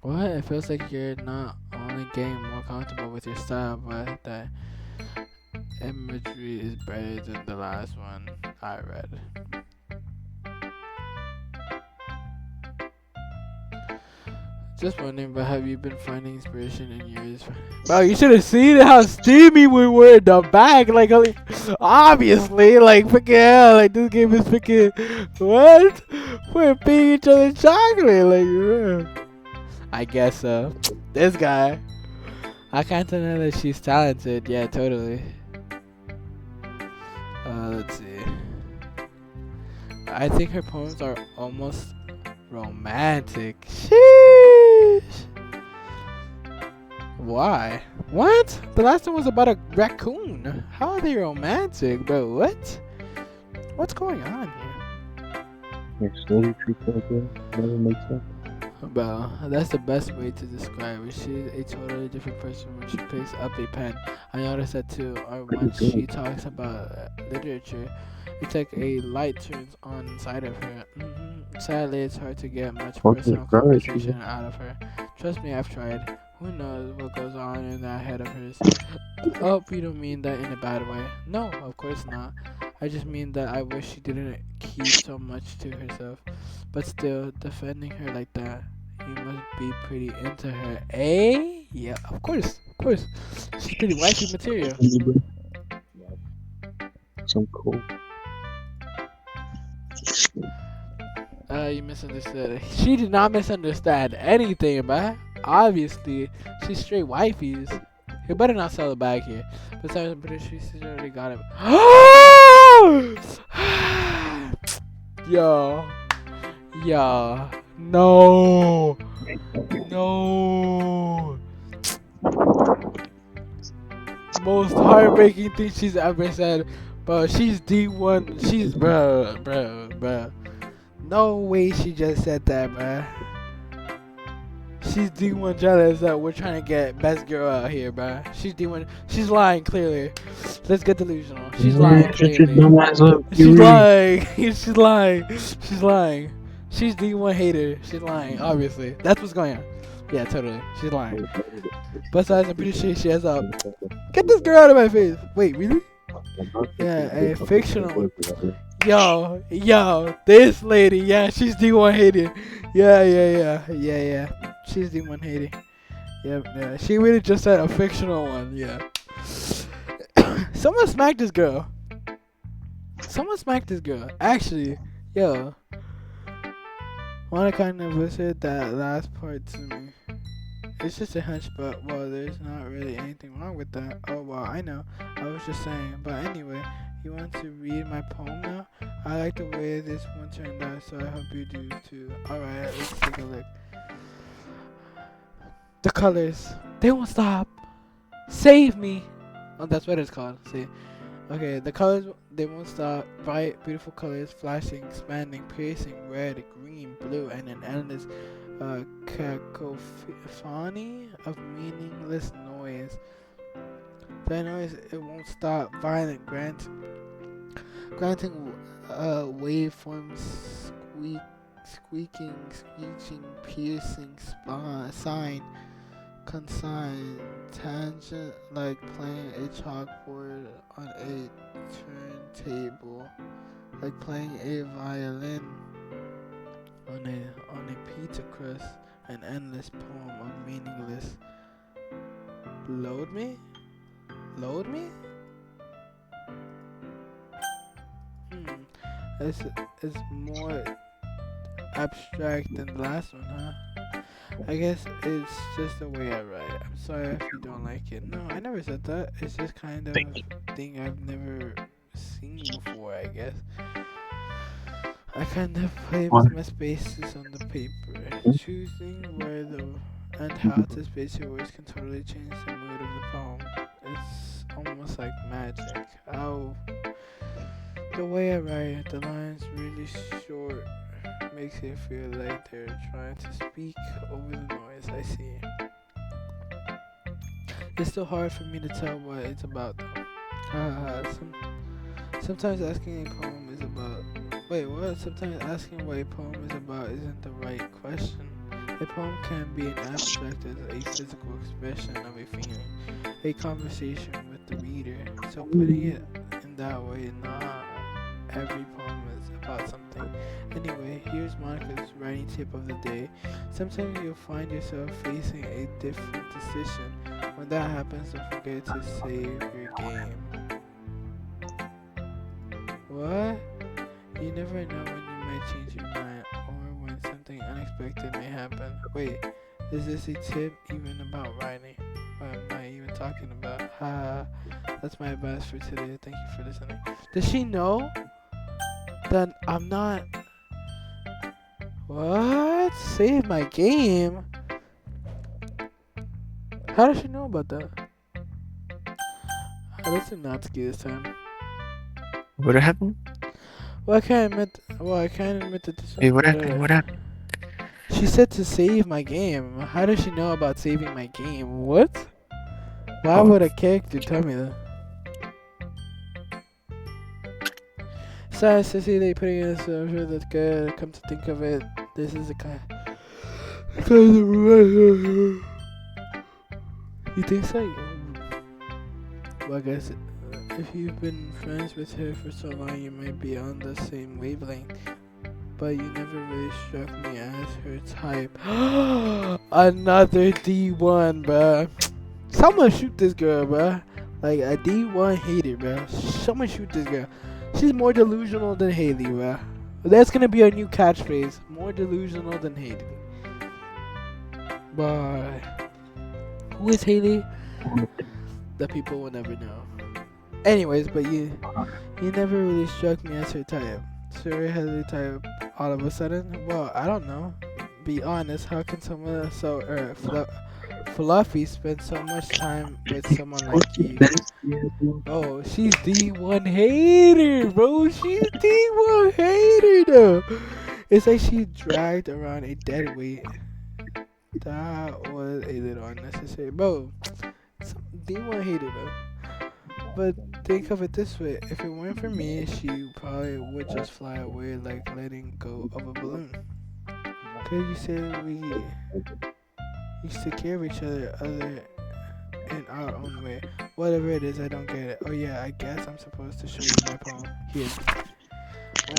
What? It feels like you're not only getting more comfortable with your style, but that imagery is better than the last one I read. Just wondering, but have you been finding inspiration in yours? Bro, you should have seen how steamy we were in the back. Like, obviously, like, freaking hell, like, this game is freaking, what? We're beating each other chocolate, like, I guess so. This guy. I can't deny that she's talented. Yeah, totally. Let's see. I think her poems are almost romantic. Sheesh. Why? What? The last one was about a raccoon. How are they romantic, bro? What? What's going on here? Your slowly treat that girl. Never makes sense. Bro, that's the best way to describe her. She's a totally different person when she picks up a pen. I noticed that too. Or when she talks about literature, it's like a light turns on inside of her. Sadly, it's hard to get much personal conversation out of her. Trust me, I've tried. Who knows what goes on in that head of hers? Oh, you don't mean that in a bad way. No, of course not. I just mean that I wish she didn't keep so much to herself. But still, defending her like that, you must be pretty into her. Eh? Yeah, of course. Of course. She's pretty wifey material. Some cool. You misunderstood. She did not misunderstand anything, man. Obviously, she's straight wifeys. You better not sell a bag here. Besides, I'm pretty sure she's already got it. Yo. Yo. No. No. Most heartbreaking thing she's ever said. Bro, she's D1. She's, bro. No way she just said that, bro. She's D1 jealous that we're trying to get best girl out here, bro. She's D1. She's lying, clearly. Let's get delusional. She's lying, clearly. She's lying. She's lying. She's lying. She's D1 hater. She's lying, obviously. That's what's going on. Yeah, totally. She's lying. Besides, I'm pretty sure she has a... Get this girl out of my face. Wait, really? Yeah, a fictional one. Yo, this lady, yeah, she's D1 hater. Yeah. She's D1 hater. Yeah. She really just said a fictional one, yeah. Someone smacked this girl. Actually, yo. Wanna kind of visit that last part to me. It's just a hunch, but, well, there's not really anything wrong with that. Oh, well, I know. I was just saying. But anyway, you want to read my poem now? I like the way this one turned out, so I hope you do too. Alright, let's take a look. The colors. They won't stop. Save me. Oh, that's what it's called. See? Okay, the colors, they won't stop. Bright, beautiful colors, flashing, expanding, piercing, red, green, blue, and an endless cacophony of meaningless noise. That noise, it won't stop. Violent, granting waveforms, squeaking, screeching, piercing, sign, consign, tangent, like playing a chalkboard on a turntable, like playing a violin on a pizza crust, an endless poem of meaningless. Load me? It's more abstract than the last one, huh? I guess it's just the way I write. I'm sorry if you don't like it. No, I never said that. It's just kind of a thing I've never seen before, I guess. I kind of play with my spaces on the paper, choosing where and how to space your words can totally change the mood of the poem. It's almost like magic. The way I write, the lines really short, makes it feel like they're trying to speak over the noise I see. It's still hard for me to tell what it's about though. Sometimes asking a poem is about... Wait, what? Sometimes asking what a poem is about isn't the right question. A poem can be an abstract as a physical expression of a feeling, a conversation with the reader. So putting it in that way, not every poem is about something Anyway, here's Monica's writing tip of the day. Sometimes you'll find yourself facing a different decision. When that happens, don't forget to save your game. What? You never know when you might change your mind or when something unexpected may happen. Wait, is this a tip even about writing? What am I even talking about? Haha, that's my advice for today. Thank you for listening. Does she know that I'm not... What? Save my game? How does she know about that? That's a Natsuki this time. What happened? Well, I can't admit that this Wait, was what better. happened? What happened? She said to save my game. How does she know about saving my game? What? Why would a character tell me that? Sorry, Sissy, they putting in so I'm sure that's good. Come to think of it, this is a kind. You think so? Well, I guess if you've been friends with her for so long, you might be on the same wavelength. But you never really struck me as her type. Another D1, bruh. Someone shoot this girl, bruh. Like a D1 hater, bruh. Someone shoot this girl. She's more delusional than Haley, bruh. That's gonna be our new catchphrase. More delusional than Haley. But who is Haley? The people will never know. Anyways, but you never really struck me as her type. Sure, Haley type all of a sudden? Well, I don't know. Be honest, how can someone so fluffy spend so much time with someone like you? Oh, she's D1 hater, bro. She's D1 hater, though. It's like she dragged around a dead weight. That was a little unnecessary, bro. D1 hater, bro. But think of it this way: if it weren't for me, she probably would just fly away like letting go of a balloon. Cause you said we used to care of each other in our own way. Whatever it is, I don't get it. Oh yeah, I guess I'm supposed to show you my poem. Here.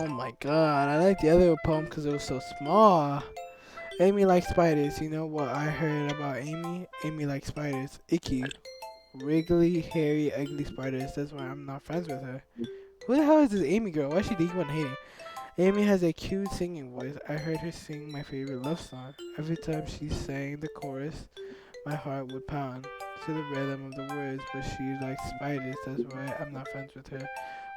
Oh my god, I like the other poem because it was so small. Amy likes spiders. You know what I heard about Amy? Amy likes spiders. Icky. Wriggly, hairy, ugly spiders. That's why I'm not friends with her. Who the hell is this Amy girl? Why is she D1 hating? Amy has a cute singing voice. I heard her sing my favorite love song. Every time she sang the chorus, my heart would pound to the rhythm of the words, but she likes spiders. That's why I'm not friends with her.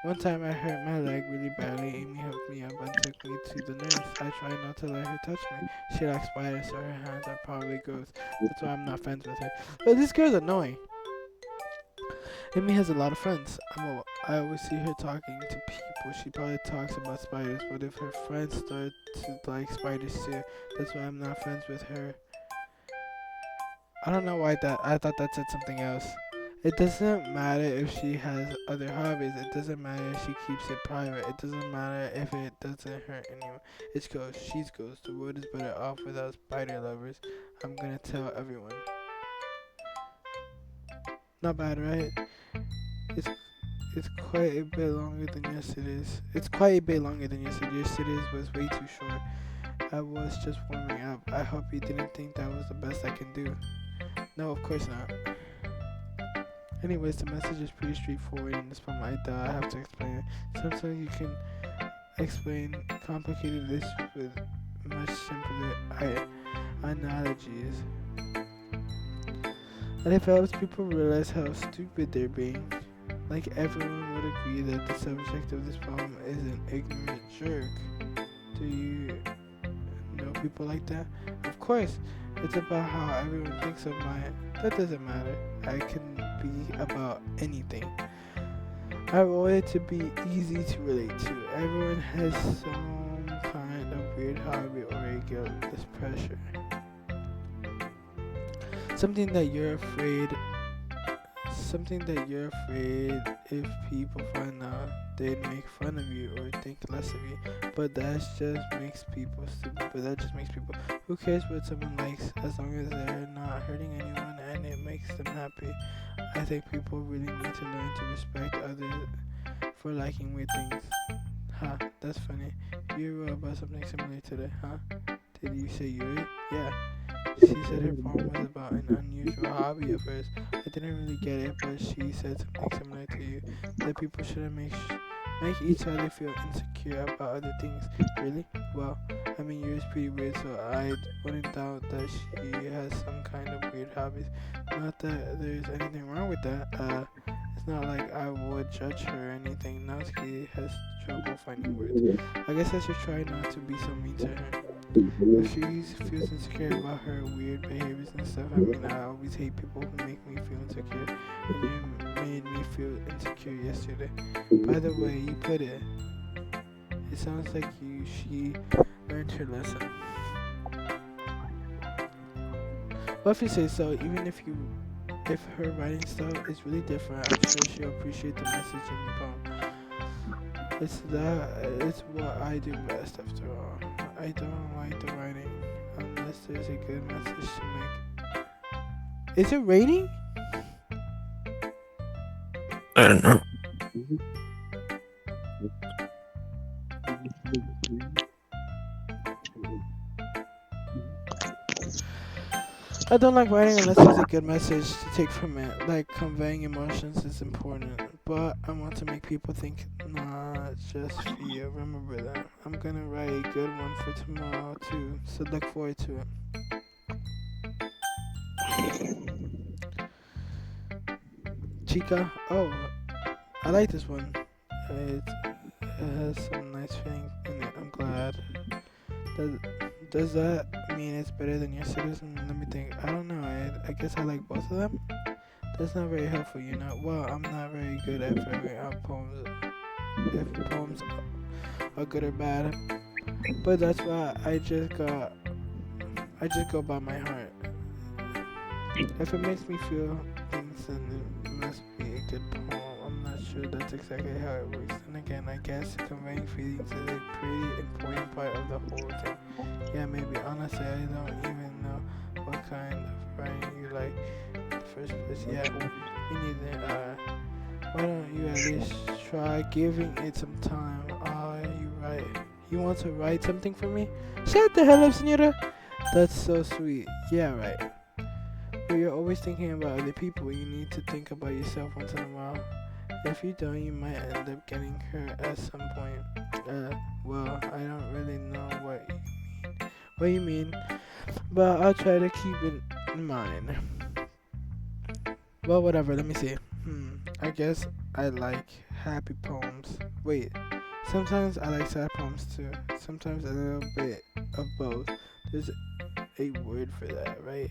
One time I hurt my leg really badly. Amy helped me up and took me to the nurse. I try not to let her touch me. She likes spiders, so her hands are probably gross. That's why I'm not friends with her. But this girl's annoying. Amy has a lot of friends. I always see her talking to people. She probably talks about spiders, but if her friends start to like spiders too, that's why I'm not friends with her. I don't know why I thought that said something else. It doesn't matter if she has other hobbies. It doesn't matter if she keeps it private. It doesn't matter if it doesn't hurt anyone. It's ghost. She's ghost. The world is better off without spider lovers. I'm gonna tell everyone. Not bad, right? It's quite a bit longer than yesterday's. It's quite a bit longer than yesterday. Yesterday's was way too short. I was just warming up. I hope you didn't think that was the best I can do. No, of course not. Anyways, the message is pretty straightforward in this poem. I have to explain it. Sometimes you can explain complicated issues with much simpler analogies. And if helps people realize how stupid they're being. Like everyone would agree that the subject of this poem is an ignorant jerk. Do you know people like that? Of course, it's about how everyone thinks of mine. That doesn't matter. I can be about anything. I want it to be easy to relate to. Everyone has some kind of weird hobby or a guiltless pressure. Something that you're afraid if people find out they'd make fun of you or think less of you. But that just makes people stupid. Who cares what someone likes as long as they're not hurting anyone and it makes them happy? I think people really need to learn to respect others for liking weird things. Ha, that's funny. You wrote about something similar today, huh? Did you say Yuri? Yeah. She said her poem was about an unusual hobby of hers. I didn't really get it, but she said something similar to you. That people shouldn't make each other feel insecure about other things. Really? Well, I mean, yours pretty weird, so I wouldn't doubt that she has some kind of weird hobbies. Not that there's anything wrong with that. It's not like I would judge her or anything. Natsuki has trouble finding words. I guess I should try not to be so mean to her. If she feels insecure about her weird behaviors and stuff, I mean, I always hate people who make me feel insecure. And you made me feel insecure yesterday. By the way you put it, it sounds like she learned her lesson. Well, if you say so, even if her writing style is really different, I'm sure she'll appreciate the message in your poem. It's what I do best after all. I don't like the writing unless there's a good message to make. Is it raining? I don't know. I don't like writing unless there's a good message to take from it. Like conveying emotions is important, but I want to make people think, not just feel. Remember that. I'm gonna write a good one for tomorrow too, so look forward to it. Chica, oh, I like this one. It has some nice feeling in it. I'm glad. Does, does that mean it's better than yesterday's? Let me think. I don't know. I guess I like both of them. That's not very helpful, you know. Well, I'm not very good at figuring out poems, if poems are good or bad. But that's why I just go by my heart. If it makes me feel things, then it must be a good poem. I'm not sure that's exactly how it works. And again, I guess conveying feelings is a pretty important part of the whole thing. Yeah, maybe. Honestly, I don't even know what kind of writing you like in the first place. Yeah, me neither. Why don't you at least try giving it some time? You write. You want to write something for me? Shut the hell up, senora. That's so sweet. Yeah, right. But you're always thinking about other people. You need to think about yourself once in a while. If you don't, you might end up getting hurt at some point. Well, I don't really know what you mean, but I'll try to keep it in mind. Well, whatever. Let me see. I guess I like happy poems. Wait. Sometimes I like sad poems too. Sometimes a little bit of both. There's a word for that, right?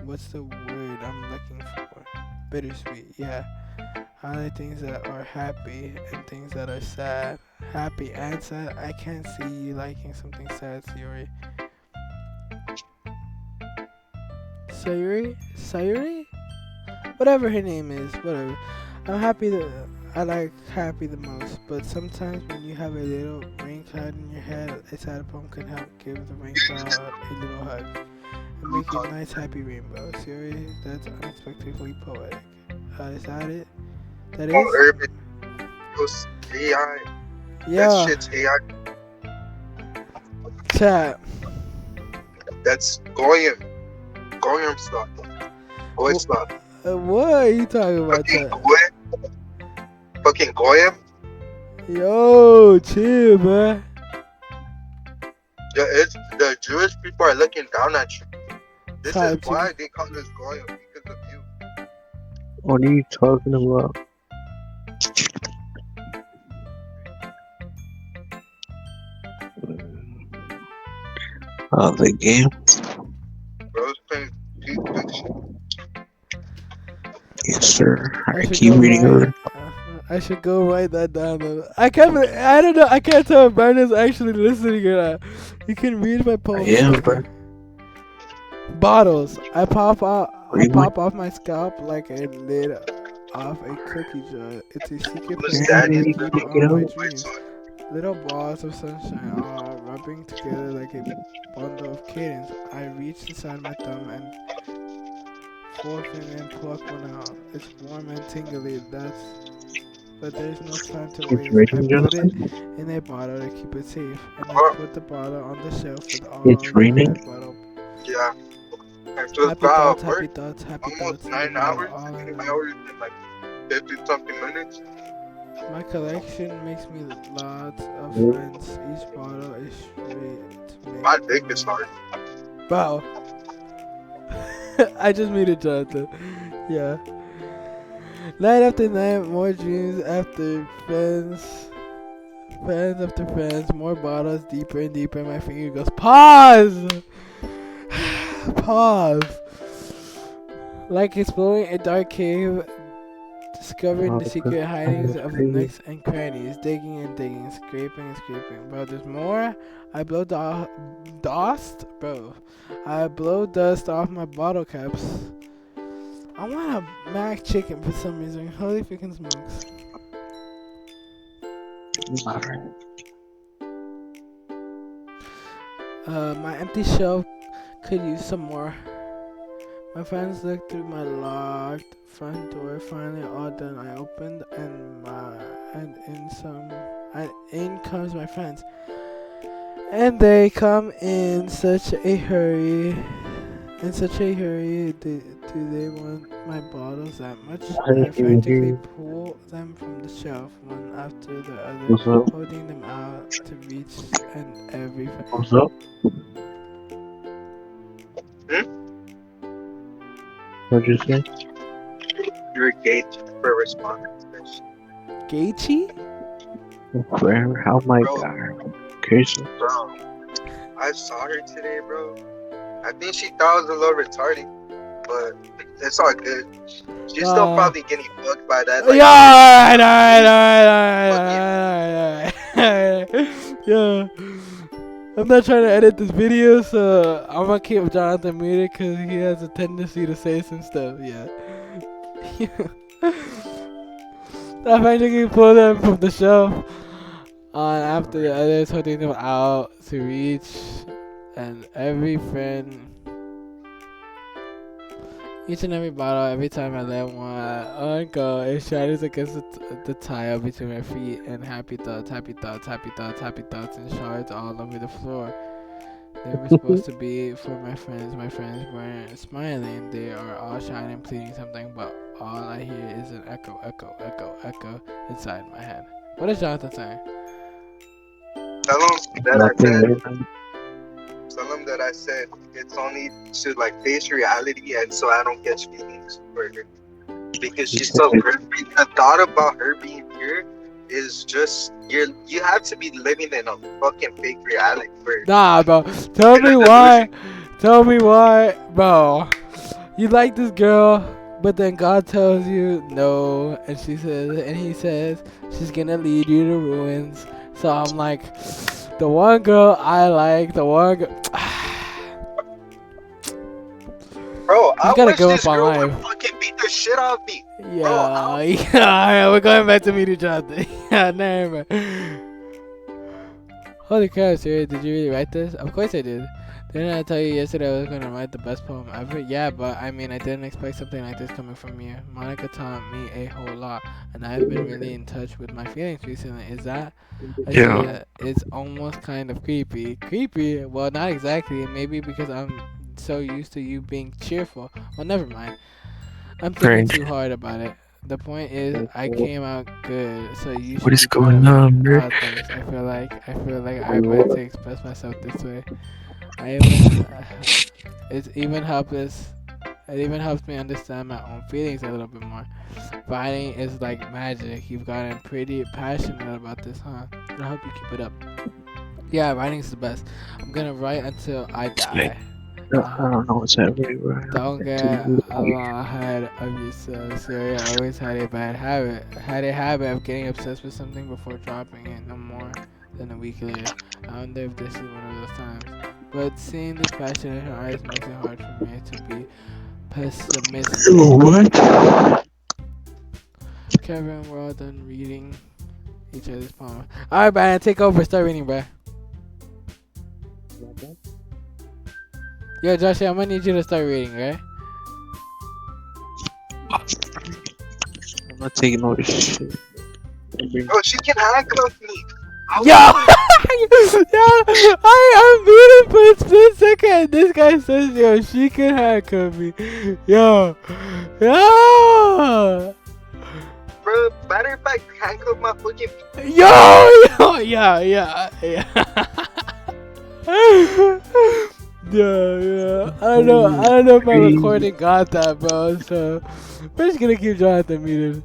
What's the word I'm looking for? Bittersweet, yeah. I like things that are happy and things that are sad. Happy and sad. I can't see you liking something sad, Sayuri. Sayuri? Whatever her name is, whatever. I like happy the most, but sometimes when you have a little rain cloud in your head, a sad poem can help give the rain cloud a little hug and make a nice happy rainbow. Seriously, that's unexpectedly poetic. Is that it? That is? Urban Ghost AI. That Yeah, shit's AI. chat. That's Goyim stuff. Goy Wh- stuff. What are you talking about, Fucking chat? Goy. Fucking Goyim. Yo, chill, man. It's the Jewish people are looking down at you. This is Type why they call us Goyim, because of you. What are you talking about? The game? Bro's playing shit. Yes, sir. I I should keep go reading write. over. I should go write that down. I don't know. I can't tell if Brandon's actually listening or not. You can read my I poem. am, bro. Bottles. I pop Read my off my scalp like a lid off a cookie jar. It's a secret Who's place that? I you keep need to all get my out. dreams. Little balls of sunshine are rubbing together like a bundle of kittens. I reach inside my thumb and forefinger and pluck one out. It's warm and tingly. but there's no time to It's waste. I raining, put it Jonathan. in a bottle to keep it safe, and I Oh, put the bottle on the shelf with all It's of the raining. hype bottle. yeah. I just Happy got thoughts, out of work. happy thoughts, happy Almost thoughts in the 9 bottle. hours. All in 9 all. hours and like 50 something minutes. My collection makes me lots of Yeah. friends. Each bottle is straight to make My dick is friends. hard. Bro, I just made it, Jonathan. Yeah. Night after night, more dreams after friends. Friends after friends, more bottles, deeper and deeper. My finger goes, pause! Pause. Like exploring a dark cave, discovering the secret hidings of the Crazy. nooks and crannies, digging and digging, scraping and scraping. Bro, there's more. I blow dust, bro. I blow dust off my bottle caps. I want a mac chicken for some reason. Holy freaking smokes. Alright. My empty shelf could use some more. My friends looked through my locked front door. Finally, all done. I opened and in comes my friends, and they come in such a hurry. In such a hurry, do they want my bottles that much? I frantically pull them from the shelf, one after the other, What's up? holding them out to reach and every. What's up? What'd you say? You're engaged for responding to this. Gaethje? Where? How my Bro. god? Crazy. Bro, I saw her today, bro. I think she thought I was a little retarded, but it's all good. She's still probably getting fucked by that. Like, Yeah, alright. Yeah. I'm not trying to edit this video, so I'm gonna keep Jonathan muted because he has a tendency to say some stuff. Yeah. I finally pulled them from the shelf on after the others, holding them out to reach, and every friend. Each and every bottle, every time I let one go, it shatters against the tile between my feet, and happy thoughts, happy thoughts, happy thoughts, happy thoughts, and shards all over the floor. They were supposed to be for my friends. My friends weren't smiling. They are all shouting, pleading something, but all I hear is an echo, echo, echo, echo inside my head. What is Jonathan saying? tell them that Nothing, I said. man. Tell them that I said it's only to like face reality, and so I don't catch feelings for her because she's so perfect. The thought about her being here is just you have to be living in a fucking fake reality for Nah, bro. Tell me why. Tell me why, bro. You like this girl, but then God tells you no, and he says she's gonna lead you to ruins. So I'm like, the one girl I like, the one girl. Bro, I gotta wish give this up on girl would life. fucking beat the shit out of me. Yeah, yeah, we're going back to meet each other. Yeah, never mind. Holy crap, Siri, did you really write this? Of course I did. Didn't I tell you yesterday I was gonna write the best poem ever? Yeah, but I mean, I didn't expect something like this coming from you. Monica taught me a whole lot, and I've been really in touch with my feelings recently. Is that? I Yeah. said, it's almost kind of creepy. Creepy? Well, not exactly. Maybe because I'm so used to you being cheerful. Well, never mind. I'm thinking Frank. too hard about it. The point is, I came out good, so you should What is be proud going of me. on, bro? Thanks. I feel like I meant to express myself this way. I even it even helps me understand my own feelings a little bit more. Writing is like magic. You've gotten pretty passionate about this, huh? I hope you keep it up. Yeah, writing is the best. I'm gonna write until I die. I don't know what's happening, bro. Don't get a lot ahead of yourself. Siri always had a habit of getting obsessed with something before dropping it no more than a week later. I wonder if this is one of those times. But seeing this passion in her eyes makes it hard for me to be pessimistic. What? Kevin, we're all done reading each other's poems. Alright, Brian, take over. Start reading, bro. Yo, Josh, I'm gonna need you to start reading, right? I'm not taking all this shit. Bro, she can handcuff me. Yo! Yo! I muted for a split second. This guy says, yo, she can handcuff me. Yo! Yo! Bro, matter of fact, handcuff my fucking. Yo! Yo! Yeah. Yeah. I don't know if my recording got that, bro. So we're just gonna keep Jonathan muted.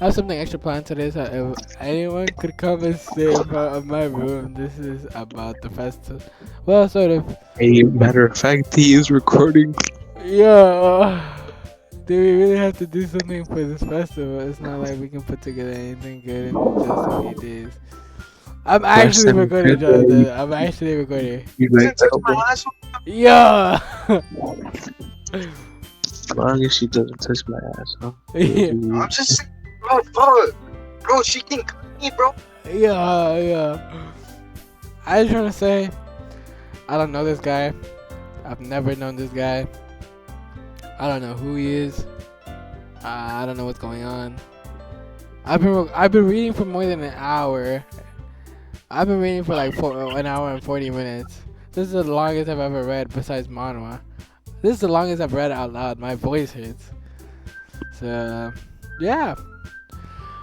I have something extra planned today, so if anyone could come and sit in front of my room, this is about the festival. Well, sort of. A matter of fact, he is recording. Yeah. Do we really have to do something for this festival? It's not like we can put together anything good in just a few days. I'm actually recording, Jonathan. I'm actually recording. You She like touch that my one? ass. Yeah. As long as she doesn't touch my ass, huh? Yeah. I'm just saying, bro, fuck. Bro, she can cut me, bro. Yeah. I just want to say, I don't know this guy. I've never known this guy. I don't know who he is. I don't know what's going on. I've been reading for more than an hour. I've been reading for like 1 hour and 40 minutes. This is the longest I've ever read besides manhwa. This is the longest I've read out loud. My voice hurts. So, yeah.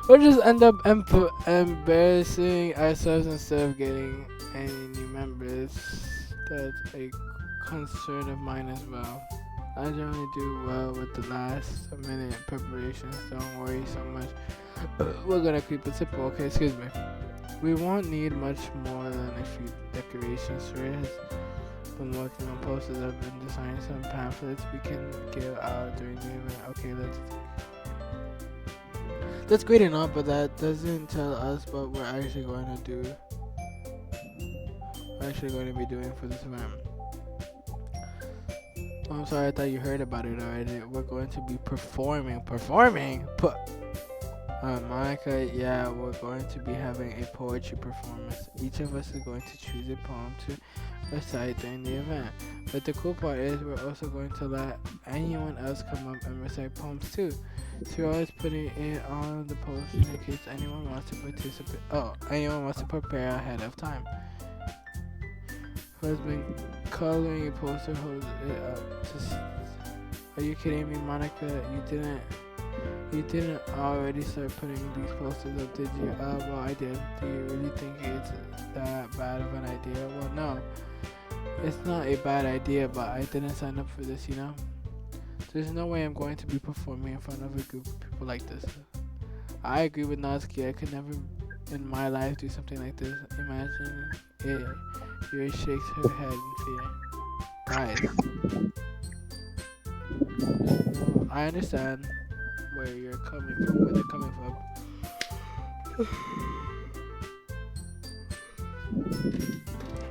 We'll just end up embarrassing ourselves instead of getting any new members. That's a concern of mine as well. I generally do well with the last minute preparations. Don't worry so much. We're gonna keep it simple. Okay, excuse me. We won't need much more than a few decorations. Ray has been working on posters. I've been designing some pamphlets we can give out during the event. Okay, that's great enough, but that doesn't tell us what we're actually going to do. We're actually going to be doing for this event. Oh, I'm sorry, I thought you heard about it already. We're going to be performing. Monica, yeah, we're going to be having a poetry performance. Each of us is going to choose a poem to recite during the event. But the cool part is we're also going to let anyone else come up and recite poems too. So we're always putting it on the poster in case anyone wants to participate. Oh, anyone wants to prepare ahead of time. Who has been coloring a poster holds it up. Are you kidding me, Monica? You didn't already start putting these posters up, did you? Well, I did. Do you really think it's that bad of an idea? Well, no. It's not a bad idea, but I didn't sign up for this, you know? There's no way I'm going to be performing in front of a group of people like this. I agree with Natsuki. I could never in my life do something like this. Imagine it. Yuri shakes her head in fear. Guys. I understand where they're coming from.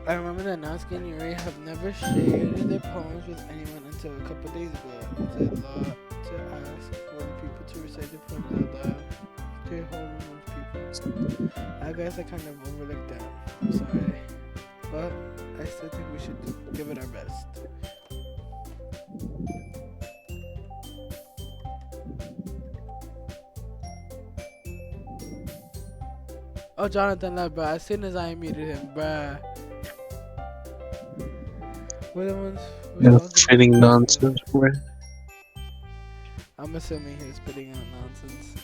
I remember that Natsuki and Yuri have never shared their poems with anyone until a couple days ago. It's a lot to ask for the people to recite their poems out loud to a whole room of people. I guess I kind of overlooked that. I'm sorry. But I still think we should give it our best. Oh, Jonathan left, bruh. As soon as I muted him, bruh. We're the ones Spitting nonsense, bro. I'm assuming he's spitting out nonsense.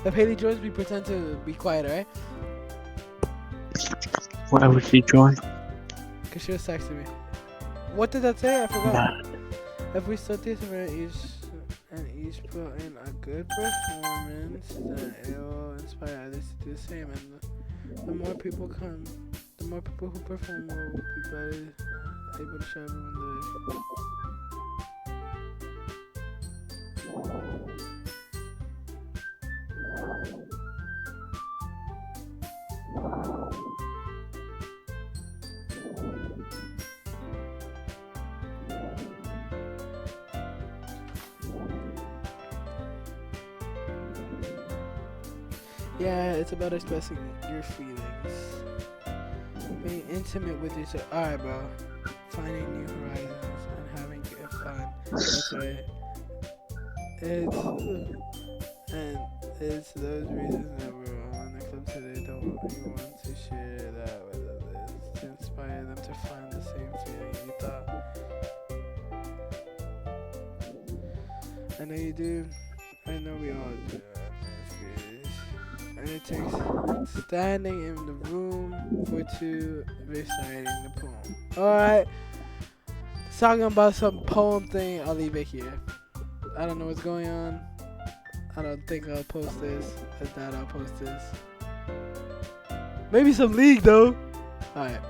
If Haley joins, we pretend to be quiet, alright? Why would she join? Cause she was texting me. What did that say? I forgot. Nah. If we still taste each put in a good performance, then it will inspire others to do the same. And the more people come, the more people who perform will be better able to show everyone the way. Yeah, it's about expressing your feelings. Being intimate with each other. Alright, bro. Finding new horizons and having good fun. That's right. It's those reasons that we're on the club today. Don't you want to share that with others to inspire them to find the same feeling you thought? I know you do. I know we all do. And it takes standing in the room for two reciting the poem. Alright. Talking about some poem thing, I'll leave it here. I don't know what's going on. I don't think I'll post this. I doubt I'll post this. Maybe some league though. Alright.